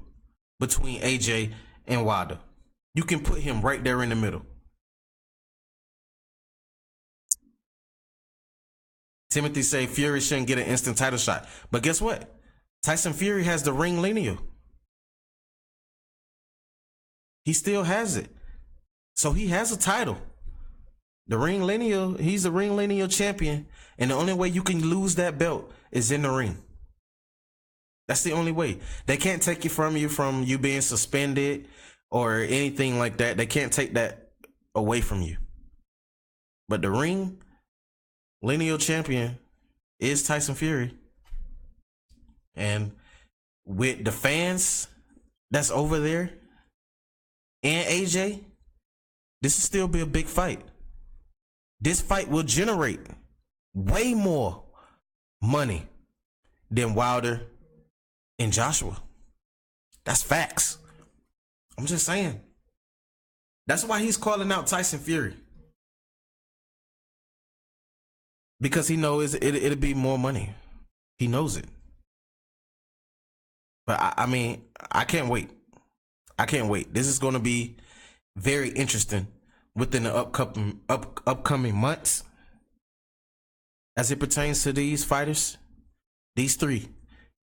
between AJ and Wilder. You can put him right there in the middle. Timothy say Fury shouldn't get an instant title shot. But guess what? Tyson Fury has the ring lineal. He still has it. So he has a title. The ring lineal, he's the ring lineal champion. And the only way you can lose that belt is in the ring. That's the only way. They can't take it from you being suspended or anything like that. They can't take that away from you. But the ring lineal champion is Tyson Fury. And with the fans that's over there and AJ, this will still be a big fight. This fight will generate way more money than Wilder and Joshua. That's facts. I'm just saying. That's why he's calling out Tyson Fury. Because he knows it'll be more money. He knows it. But I mean, I can't wait. I can't wait. This is going to be very interesting within the upcoming months as it pertains to these fighters, these three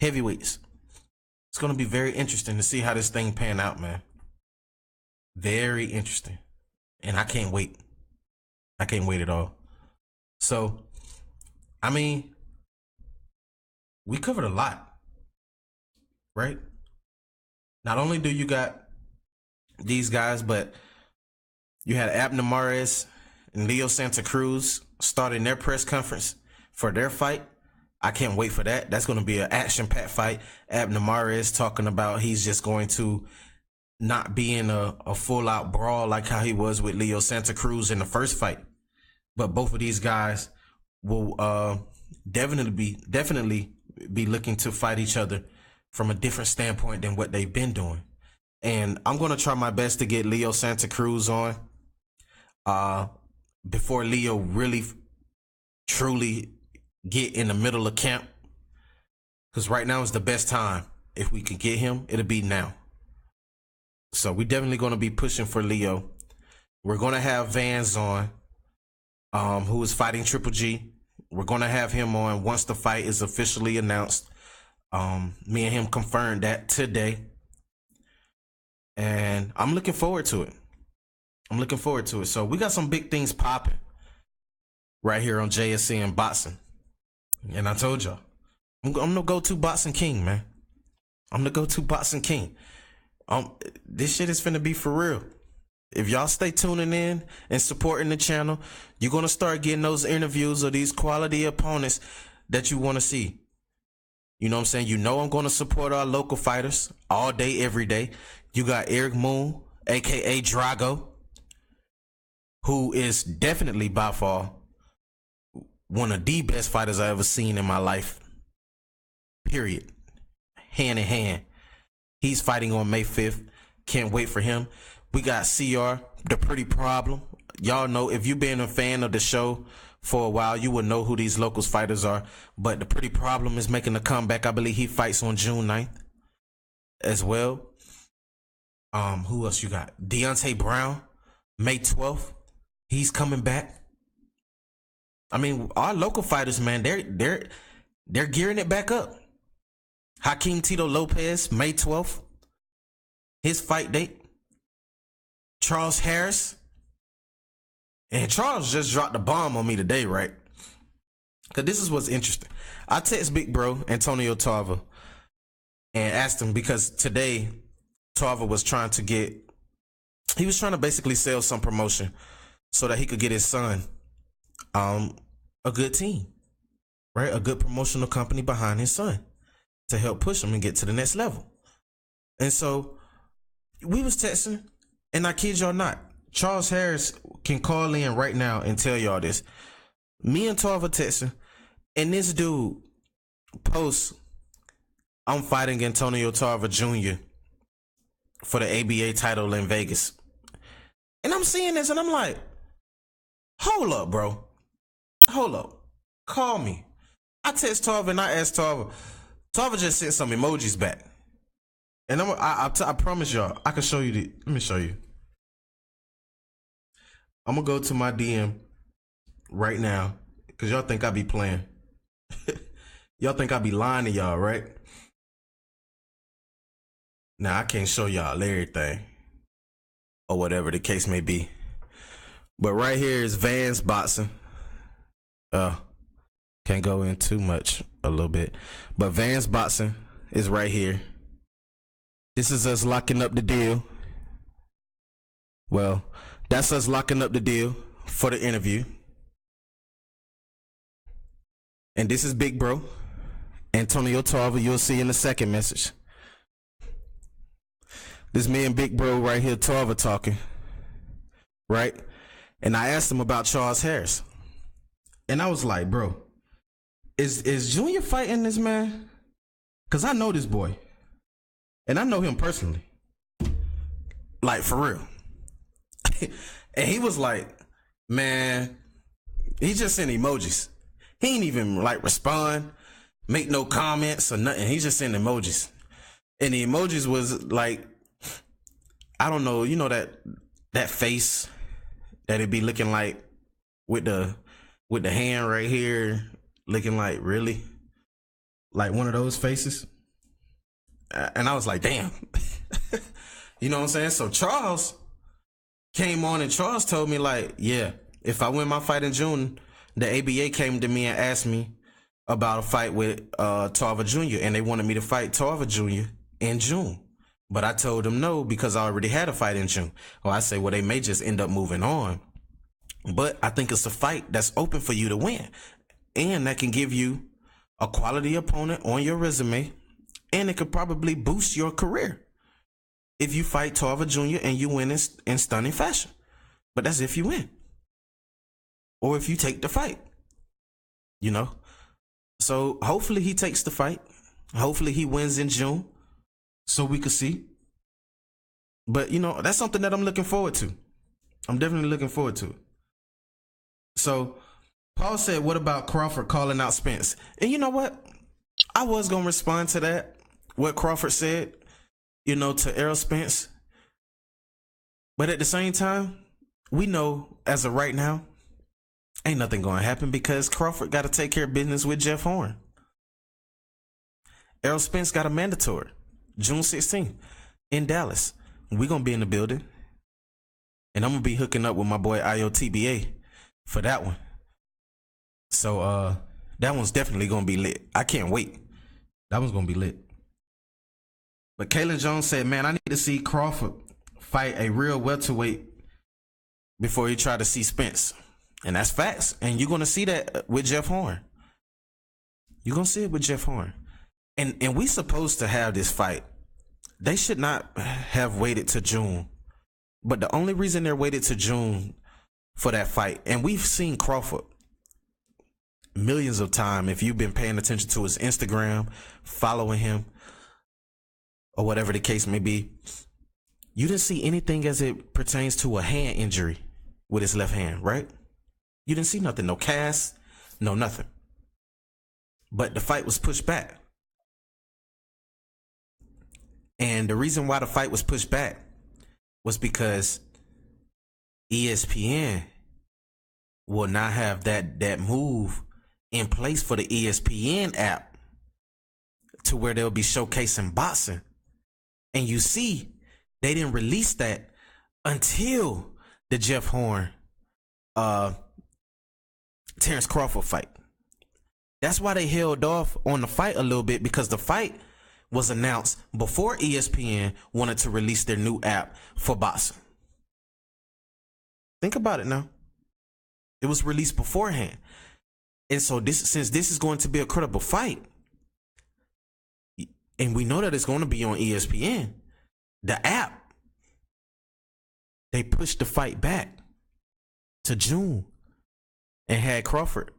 heavyweights. It's going to be very interesting to see how this thing pan out, man. Very interesting. And I can't wait. I can't wait at all. So, I mean, we covered a lot, right? Not only do you got these guys, but you had Abner Mares and Leo Santa Cruz starting their press conference for their fight. I can't wait for that. That's going to be an action-packed fight. Abner Mares talking about he's just going to not be in a full-out brawl like how he was with Leo Santa Cruz in the first fight. But both of these guys will definitely be looking to fight each other from a different standpoint than what they've been doing. And I'm going to try my best to get Leo Santa Cruz on before Leo really truly get in the middle of camp. Because right now is the best time. If we could get him, it'll be now. So we're definitely going to be pushing for Leo. We're going to have Vanes on, who is fighting Triple G. We're going to have him on once the fight is officially announced. Me and him confirmed that today. And I'm looking forward to it. So we got some big things popping right here on JSC and Boxing. And I told y'all, I'm the go-to boxing king, man. I'm the go-to boxing king. This shit is finna be for real. If y'all stay tuning in and supporting the channel, you're going to start getting those interviews of these quality opponents that you want to see. You know what I'm saying? You know I'm going to support our local fighters all day, every day. You got Eric Moon, a.k.a. Drago, who is definitely by far one of the best fighters I ever seen in my life. Period. Hand in hand. He's fighting on May 5th. Can't wait for him. We got CR, the Pretty Problem. Y'all know, if you've been a fan of the show for a while, you will know who these locals fighters are. But the Pretty Problem is making a comeback. I believe he fights on June 9th as well. Who else you got? Deontay Brown, May 12th. He's coming back. I mean, our local fighters, man, They're gearing it back up. Hakeem Tito Lopez, May 12th. His fight date. Charles Harris. And Charles just dropped a bomb on me today, right? Because this is what's interesting. I text big bro, Antonio Tarver, and asked him because today Tarver was trying to basically sell some promotion so that he could get his son a good team, right? A good promotional company behind his son to help push him and get to the next level. And so we was texting, and I kid y'all not, Charles Harris can call in right now and tell y'all this. Me and Tarver texting, and this dude posts, I'm fighting Antonio Tarver Jr. for the ABA title in Vegas. And I'm seeing this and I'm like, hold up, bro. Hold up. Call me. I text Tarver and I asked Tarver. Tarver just sent some emojis back. And I promise y'all, I can show you let me show you. I'm going to go to my DM right now because y'all think I be playing. Y'all think I be lying to y'all, right? Now, I can't show y'all everything or whatever the case may be. But right here is Vanes Boxing. Can't go in too much a little bit. But Vanes Boxing is right here. This is us locking up the deal. Well, that's us locking up the deal for the interview. And this is Big Bro, Antonio Tarver. You'll see in the second message. This me and Big Bro right here, Tarver, talking, right? And I asked him about Charles Harris. And I was like, bro, is Junior fighting this man? Because I know this boy. And I know him personally. Like, for real. And he was like, man, he just sent emojis. He ain't even, like, respond, make no comments or nothing. He just sent emojis. And the emojis was, like, I don't know, you know that face that it be looking like with the hand right here, looking like really like one of those faces. And I was like, damn. You know what I'm saying? So Charles came on and Charles told me like, yeah, if I win my fight in June, the ABA came to me and asked me about a fight with Tarver Jr. and they wanted me to fight Tarver Jr. in June. But I told them no because I already had a fight in June. Or I say, well, they may just end up moving on. But I think it's a fight that's open for you to win. And that can give you a quality opponent on your resume. And it could probably boost your career if you fight Tarver Jr. and you win in stunning fashion. But that's if you win. Or if you take the fight. You know? So hopefully he takes the fight. Hopefully he wins in June. So we could see. But, you know, that's something that I'm looking forward to. I'm definitely looking forward to it. So, Paul said, what about Crawford calling out Spence? And you know what? I was going to respond to that, what Crawford said, you know, to Errol Spence. But at the same time, we know as of right now, ain't nothing going to happen because Crawford got to take care of business with Jeff Horn. Errol Spence got a mandatory. June 16th in Dallas. We're going to be in the building. And I'm going to be hooking up with my boy IOTBA for that one. So that one's definitely going to be lit. I can't wait. That one's going to be lit. But Kayla Jones said, man, I need to see Crawford fight a real welterweight before he try to see Spence. And that's facts. And you're going to see that with Jeff Horn. You're going to see it with Jeff Horn. And we supposed to have this fight. They should not have waited to June. But the only reason they're waited to June for that fight, and we've seen Crawford millions of times, if you've been paying attention to his Instagram, following him, or whatever the case may be, you didn't see anything as it pertains to a hand injury with his left hand, right? You didn't see nothing, no cast, no nothing. But the fight was pushed back. And the reason why the fight was pushed back was because ESPN will not have that move in place for the ESPN app to where they'll be showcasing boxing. And you see, they didn't release that until the Jeff Horn, Terrence Crawford fight. That's why they held off on the fight a little bit, because the fight was announced before ESPN wanted to release their new app for boxing. Think about it now. It was released beforehand. And so since this is going to be a credible fight, and we know that it's going to be on ESPN, the app, they pushed the fight back to June and had Crawford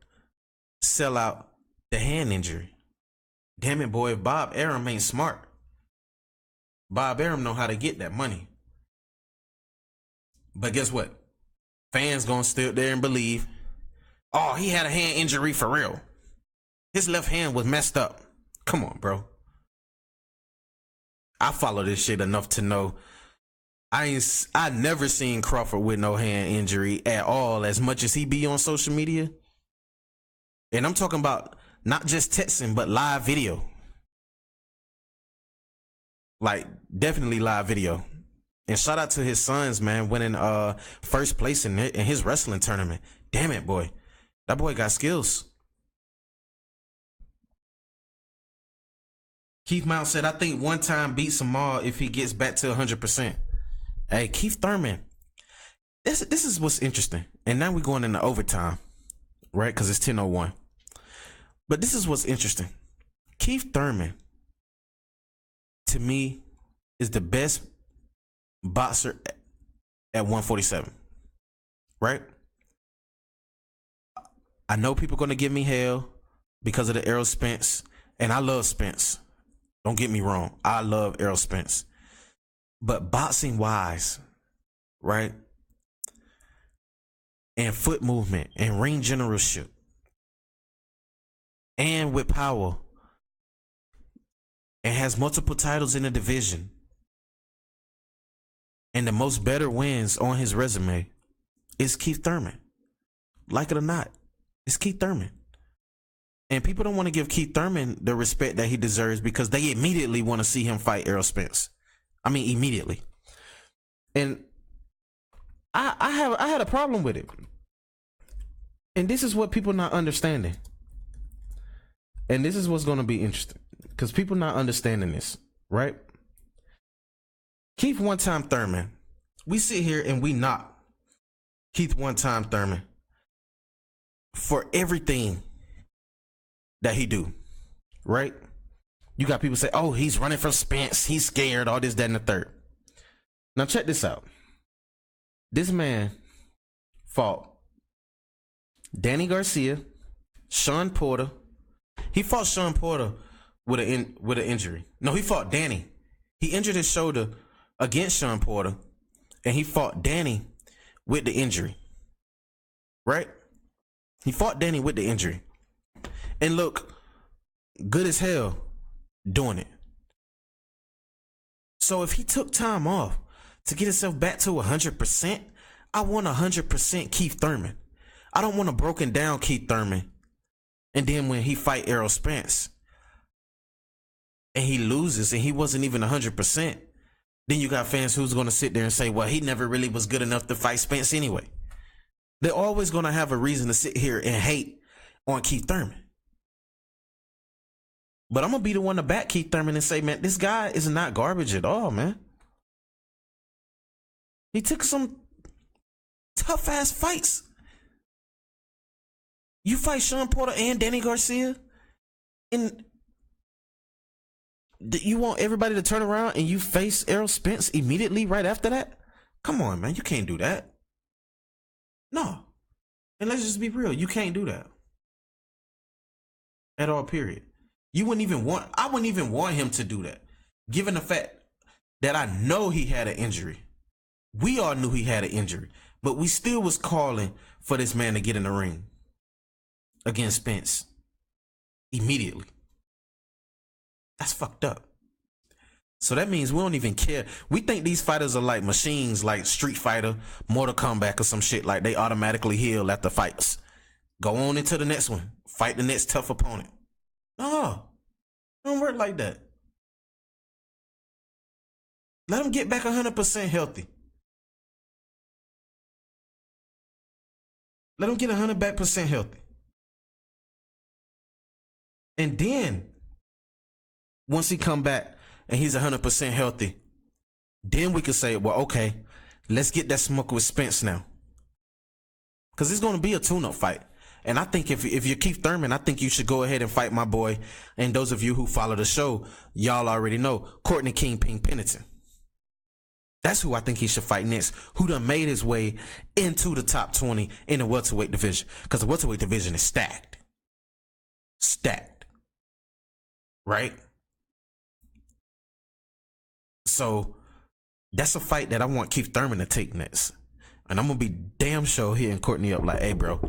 sell out the hand injury. Damn it, boy, if Bob Arum ain't smart, Bob Arum know how to get that money. But guess what? Fans gonna sit there and believe, oh, he had a hand injury for real. His left hand was messed up. Come on, bro. I follow this shit enough to know I never seen Crawford with no hand injury at all, as much as he be on social media. And I'm talking about not just texting, but live video. Like, definitely live video. And shout out to his sons, man, winning first place in his wrestling tournament. Damn it, boy. That boy got skills. Keith Mount said, I think one time beats them all if he gets back to 100%. Hey, Keith Thurman. This is what's interesting. And now we're going into overtime, right? Because it's 10:01. But this is what's interesting. Keith Thurman, to me, is the best boxer at 147, right? I know people are going to give me hell because of the Errol Spence, and I love Spence. Don't get me wrong. I love Errol Spence. But boxing wise, right? And foot movement and ring generalship and with power, and has multiple titles in the division and the most better wins on his resume, is Keith Thurman. Like it or not, it's Keith Thurman. And people don't want to give Keith Thurman the respect that he deserves because they immediately want to see him fight Errol Spence. I mean, immediately. And I had a problem with it. And this is what people not understanding. And this is what's going to be interesting, because people not understanding this, right? Keith one-time Thurman. We sit here and we knock Keith one-time Thurman for everything that he do, right? You got people say, oh, he's running from Spence, he's scared, all this, that, and the third. Now check this out. This man fought Danny Garcia, Sean Porter. He fought Sean Porter with an injury. No, he fought Danny. He injured his shoulder against Sean Porter, and he fought Danny with the injury. Right? He fought Danny with the injury. And look, good as hell doing it. So if he took time off to get himself back to 100%, I want 100% Keith Thurman. I don't want a broken down Keith Thurman. And then when he fight Errol Spence and he loses and he wasn't even 100%, then you got fans who's going to sit there and say, well, he never really was good enough to fight Spence anyway. They're always going to have a reason to sit here and hate on Keith Thurman. But I'm going to be the one to back Keith Thurman and say, man, this guy is not garbage at all, man. He took some tough ass fights. You fight Sean Porter and Danny Garcia, and you want everybody to turn around and you face Errol Spence immediately right after that? Come on, man. You can't do that. No. And let's just be real. You can't do that. At all, period. I wouldn't even want him to do that. Given the fact that I know he had an injury. We all knew he had an injury. But we still was calling for this man to get in the ring against Spence immediately. That's fucked up. So that means we don't even care. We think these fighters are like machines, like Street Fighter, Mortal Kombat, or some shit. Like they automatically heal after fights. Go on into the next one. Fight the next tough opponent. No, it don't work like that. Let him get back 100% healthy. Let him get 100% healthy. And then, once he come back and he's 100% healthy, then we could say, well, okay, let's get that smoke with Spence now. Because it's going to be a tune-up fight. And I think if you're Keith Thurman, I think you should go ahead and fight my boy. And those of you who follow the show, y'all already know, Courtney Kingpin Pennington. That's who I think he should fight next, who done made his way into the top 20 in the welterweight division. Because the welterweight division is stacked. Stacked. Right? So that's a fight that I want Keith Thurman to take next. And I'm going to be damn sure hitting Courtney up like, hey, bro,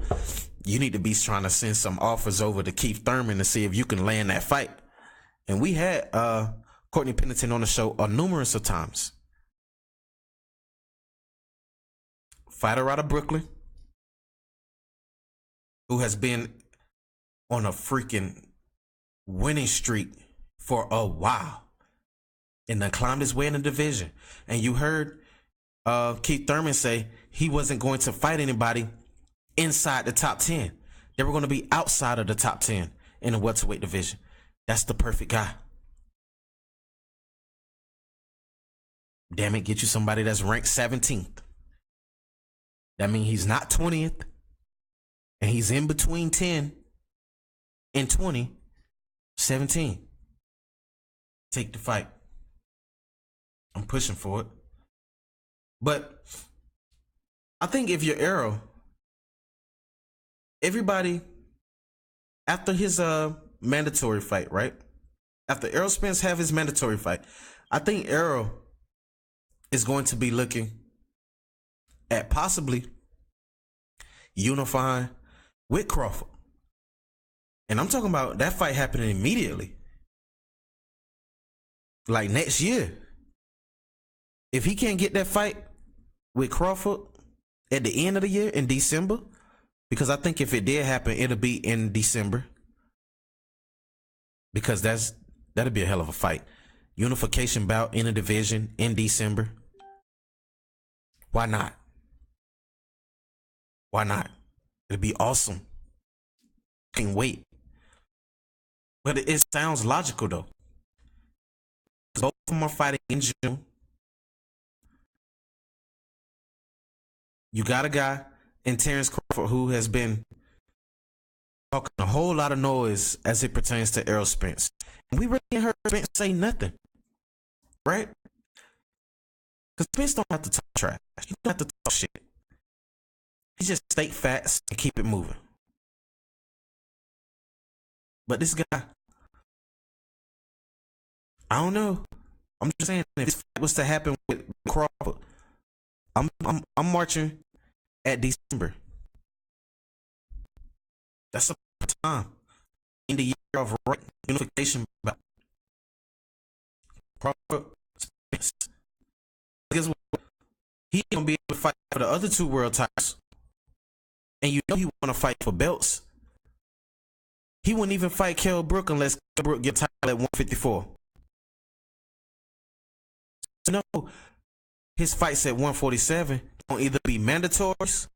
you need to be trying to send some offers over to Keith Thurman to see if you can land that fight. And we had Courtney Pennington on the show numerous of times. Fighter out of Brooklyn, who has been on a freaking winning streak for a while and then climbed his way in the division. And you heard Keith Thurman say he wasn't going to fight anybody inside the top 10. They were going to be outside of the top 10 in the welterweight division. That's the perfect guy. Damn it, get you somebody that's ranked 17th. That means he's not 20th, and he's in between 10 and 20, 17. Take the fight. I'm pushing for it. But I think if you're Errol, everybody, after his mandatory fight, right? After Errol Spence have his mandatory fight, I think Errol is going to be looking at possibly unifying with Crawford. And I'm talking about that fight happening immediately. Like next year. If he can't get that fight with Crawford at the end of the year in December, because I think if it did happen, it'll be in December. Because that'll be a hell of a fight. Unification bout in a division in December. Why not? Why not? It'd be awesome. Can't wait. But it sounds logical though. Both of them are fighting in June. You got a guy in Terrence Crawford who has been talking a whole lot of noise as it pertains to Errol Spence. And we really ain't heard Spence say nothing. Right? Because Spence don't have to talk trash. You don't have to talk shit. He just state facts and keep it moving. But this guy, I don't know. I'm just saying, if this fight was to happen with Crawford, I'm marching at December. That's a time in the year of right unification. Crawford, Spence. Guess what? He gonna be able to fight for the other two world titles. And you know he want to fight for belts. He wouldn't even fight Kell Brook unless Kell Brook get title at 154. So no, his fights at 147 gonna either be mandatories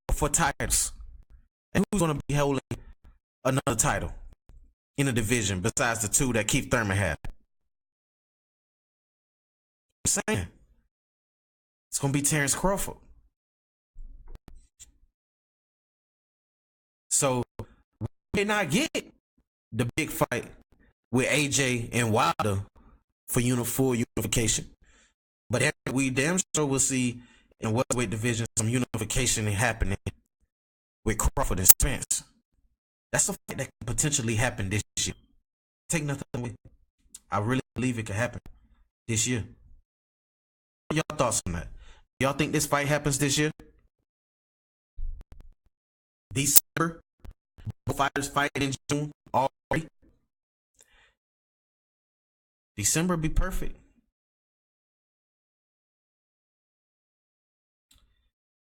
or for titles. And who's gonna be holding another title in the division besides the two that Keith Thurman had? I'm saying it's gonna be Terrence Crawford. So we may not get the big fight with AJ and Wilder for full unification, but we damn sure will see in welterweight division some unification happening with Crawford and Spence. That's a fight that could potentially happen this year. Take nothing away. I really believe it could happen this year. What are y'all thoughts on that? Y'all think this fight happens this year? December? Both fighters fighting in June already? December be perfect.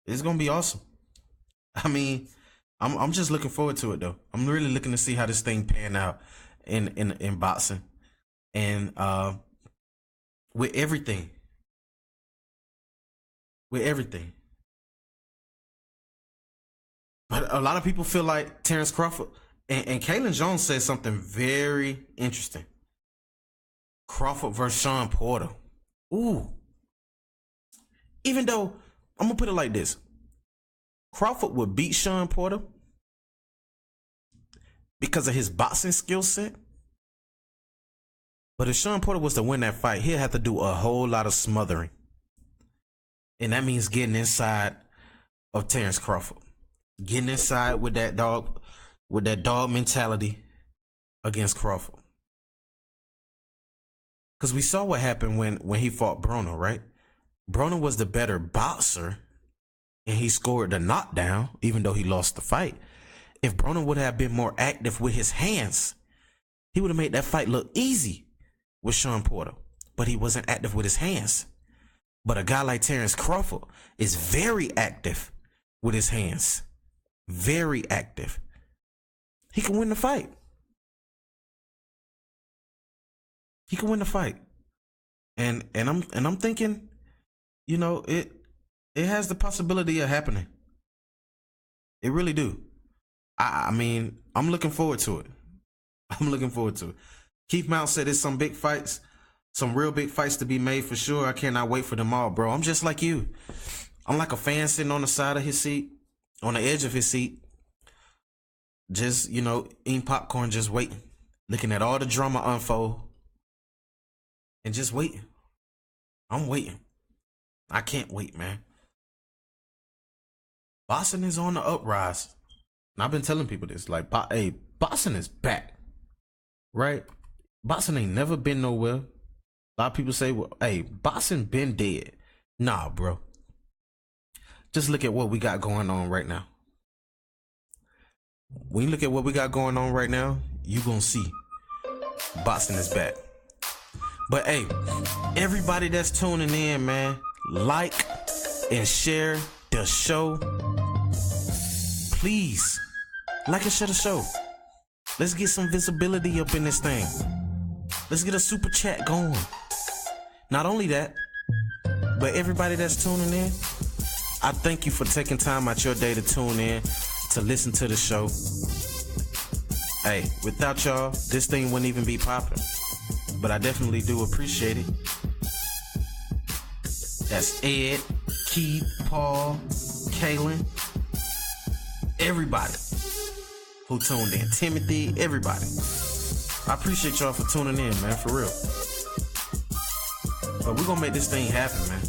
It's gonna be awesome. I mean, I'm just looking forward to it though. I'm really looking to see how this thing pan out in boxing, and with everything. With everything. But a lot of people feel like Terrence Crawford and Kalen Jones said something very interesting. Crawford versus Sean Porter. Ooh. Even though, I'm going to put it like this. Crawford would beat Sean Porter because of his boxing skill set. But if Sean Porter was to win that fight, he'll have to do a whole lot of smothering. And that means getting inside of Terrence Crawford. Getting inside with that dog mentality against Crawford. Because we saw what happened when he fought Broner, right? Broner was the better boxer, and he scored the knockdown, even though he lost the fight. If Broner would have been more active with his hands, he would have made that fight look easy with Sean Porter. But he wasn't active with his hands. But a guy like Terrence Crawford is very active with his hands. Very active. He can win the fight. He can win the fight. And I'm thinking, you know, it has the possibility of happening. It really do. I mean, I'm looking forward to it. I'm looking forward to it. Keith Mount said there's some big fights, some real big fights to be made for sure. I cannot wait for them all, bro. I'm just like you. I'm like a fan sitting on the side of his seat, on the edge of his seat, just, you know, eating popcorn, just waiting, looking at all the drama unfold, and just waiting. I'm waiting. I can't wait, man. Boxing is on the uprise. And I've been telling people this, like, hey, boxing is back, right? Boxing ain't never been nowhere. A lot of people say, well, hey, boxing been dead. Nah, bro. Just look at what we got going on right now. When you look at what we got going on right now, you gonna see boxing is back. But hey, everybody that's tuning in, man, like and share the show. Please, like and share the show. Let's get some visibility up in this thing. Let's get a super chat going. Not only that, but everybody that's tuning in, I thank you for taking time out your day to tune in, to listen to the show. Hey, without y'all, this thing wouldn't even be popping. But I definitely do appreciate it. That's Ed, Keith, Paul, Kaylin, everybody who tuned in. Timothy, everybody. I appreciate y'all for tuning in, man, for real. But we're gonna make this thing happen, man.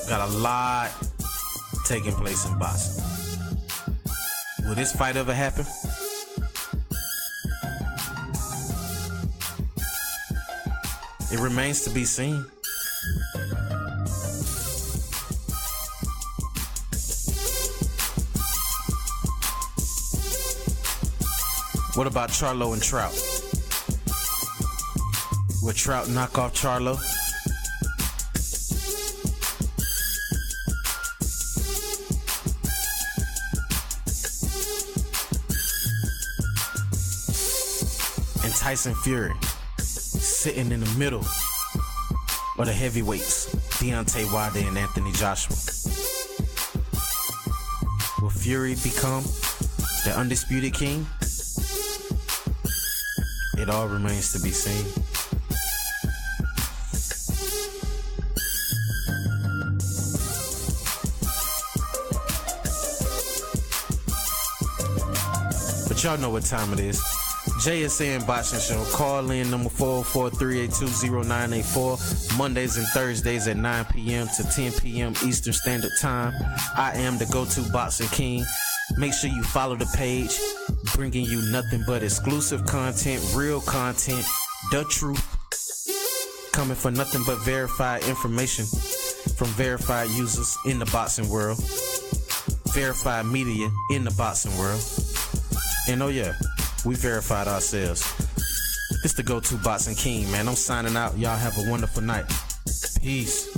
Got a lot taking place in boxing. Will this fight ever happen? It remains to be seen. What about Charlo and Trout? Will Trout knock off Charlo? And Tyson Fury sitting in the middle of the heavyweights, Deontay Wilder and Anthony Joshua. Will Fury become the undisputed king? It all remains to be seen. But y'all know what time it is. JSN Boxing Show. Call in number 443-820-0984. Mondays and Thursdays at 9 p.m. to 10 p.m. Eastern Standard Time. I am the go-to boxing king. Make sure you follow the page, bringing you nothing but exclusive content, real content, the truth, coming for nothing but verified information from verified users in the boxing world, verified media in the boxing world. And oh yeah, we verified ourselves. It's the go-to boxing king, man. I'm signing out. Y'all have a wonderful night. Peace.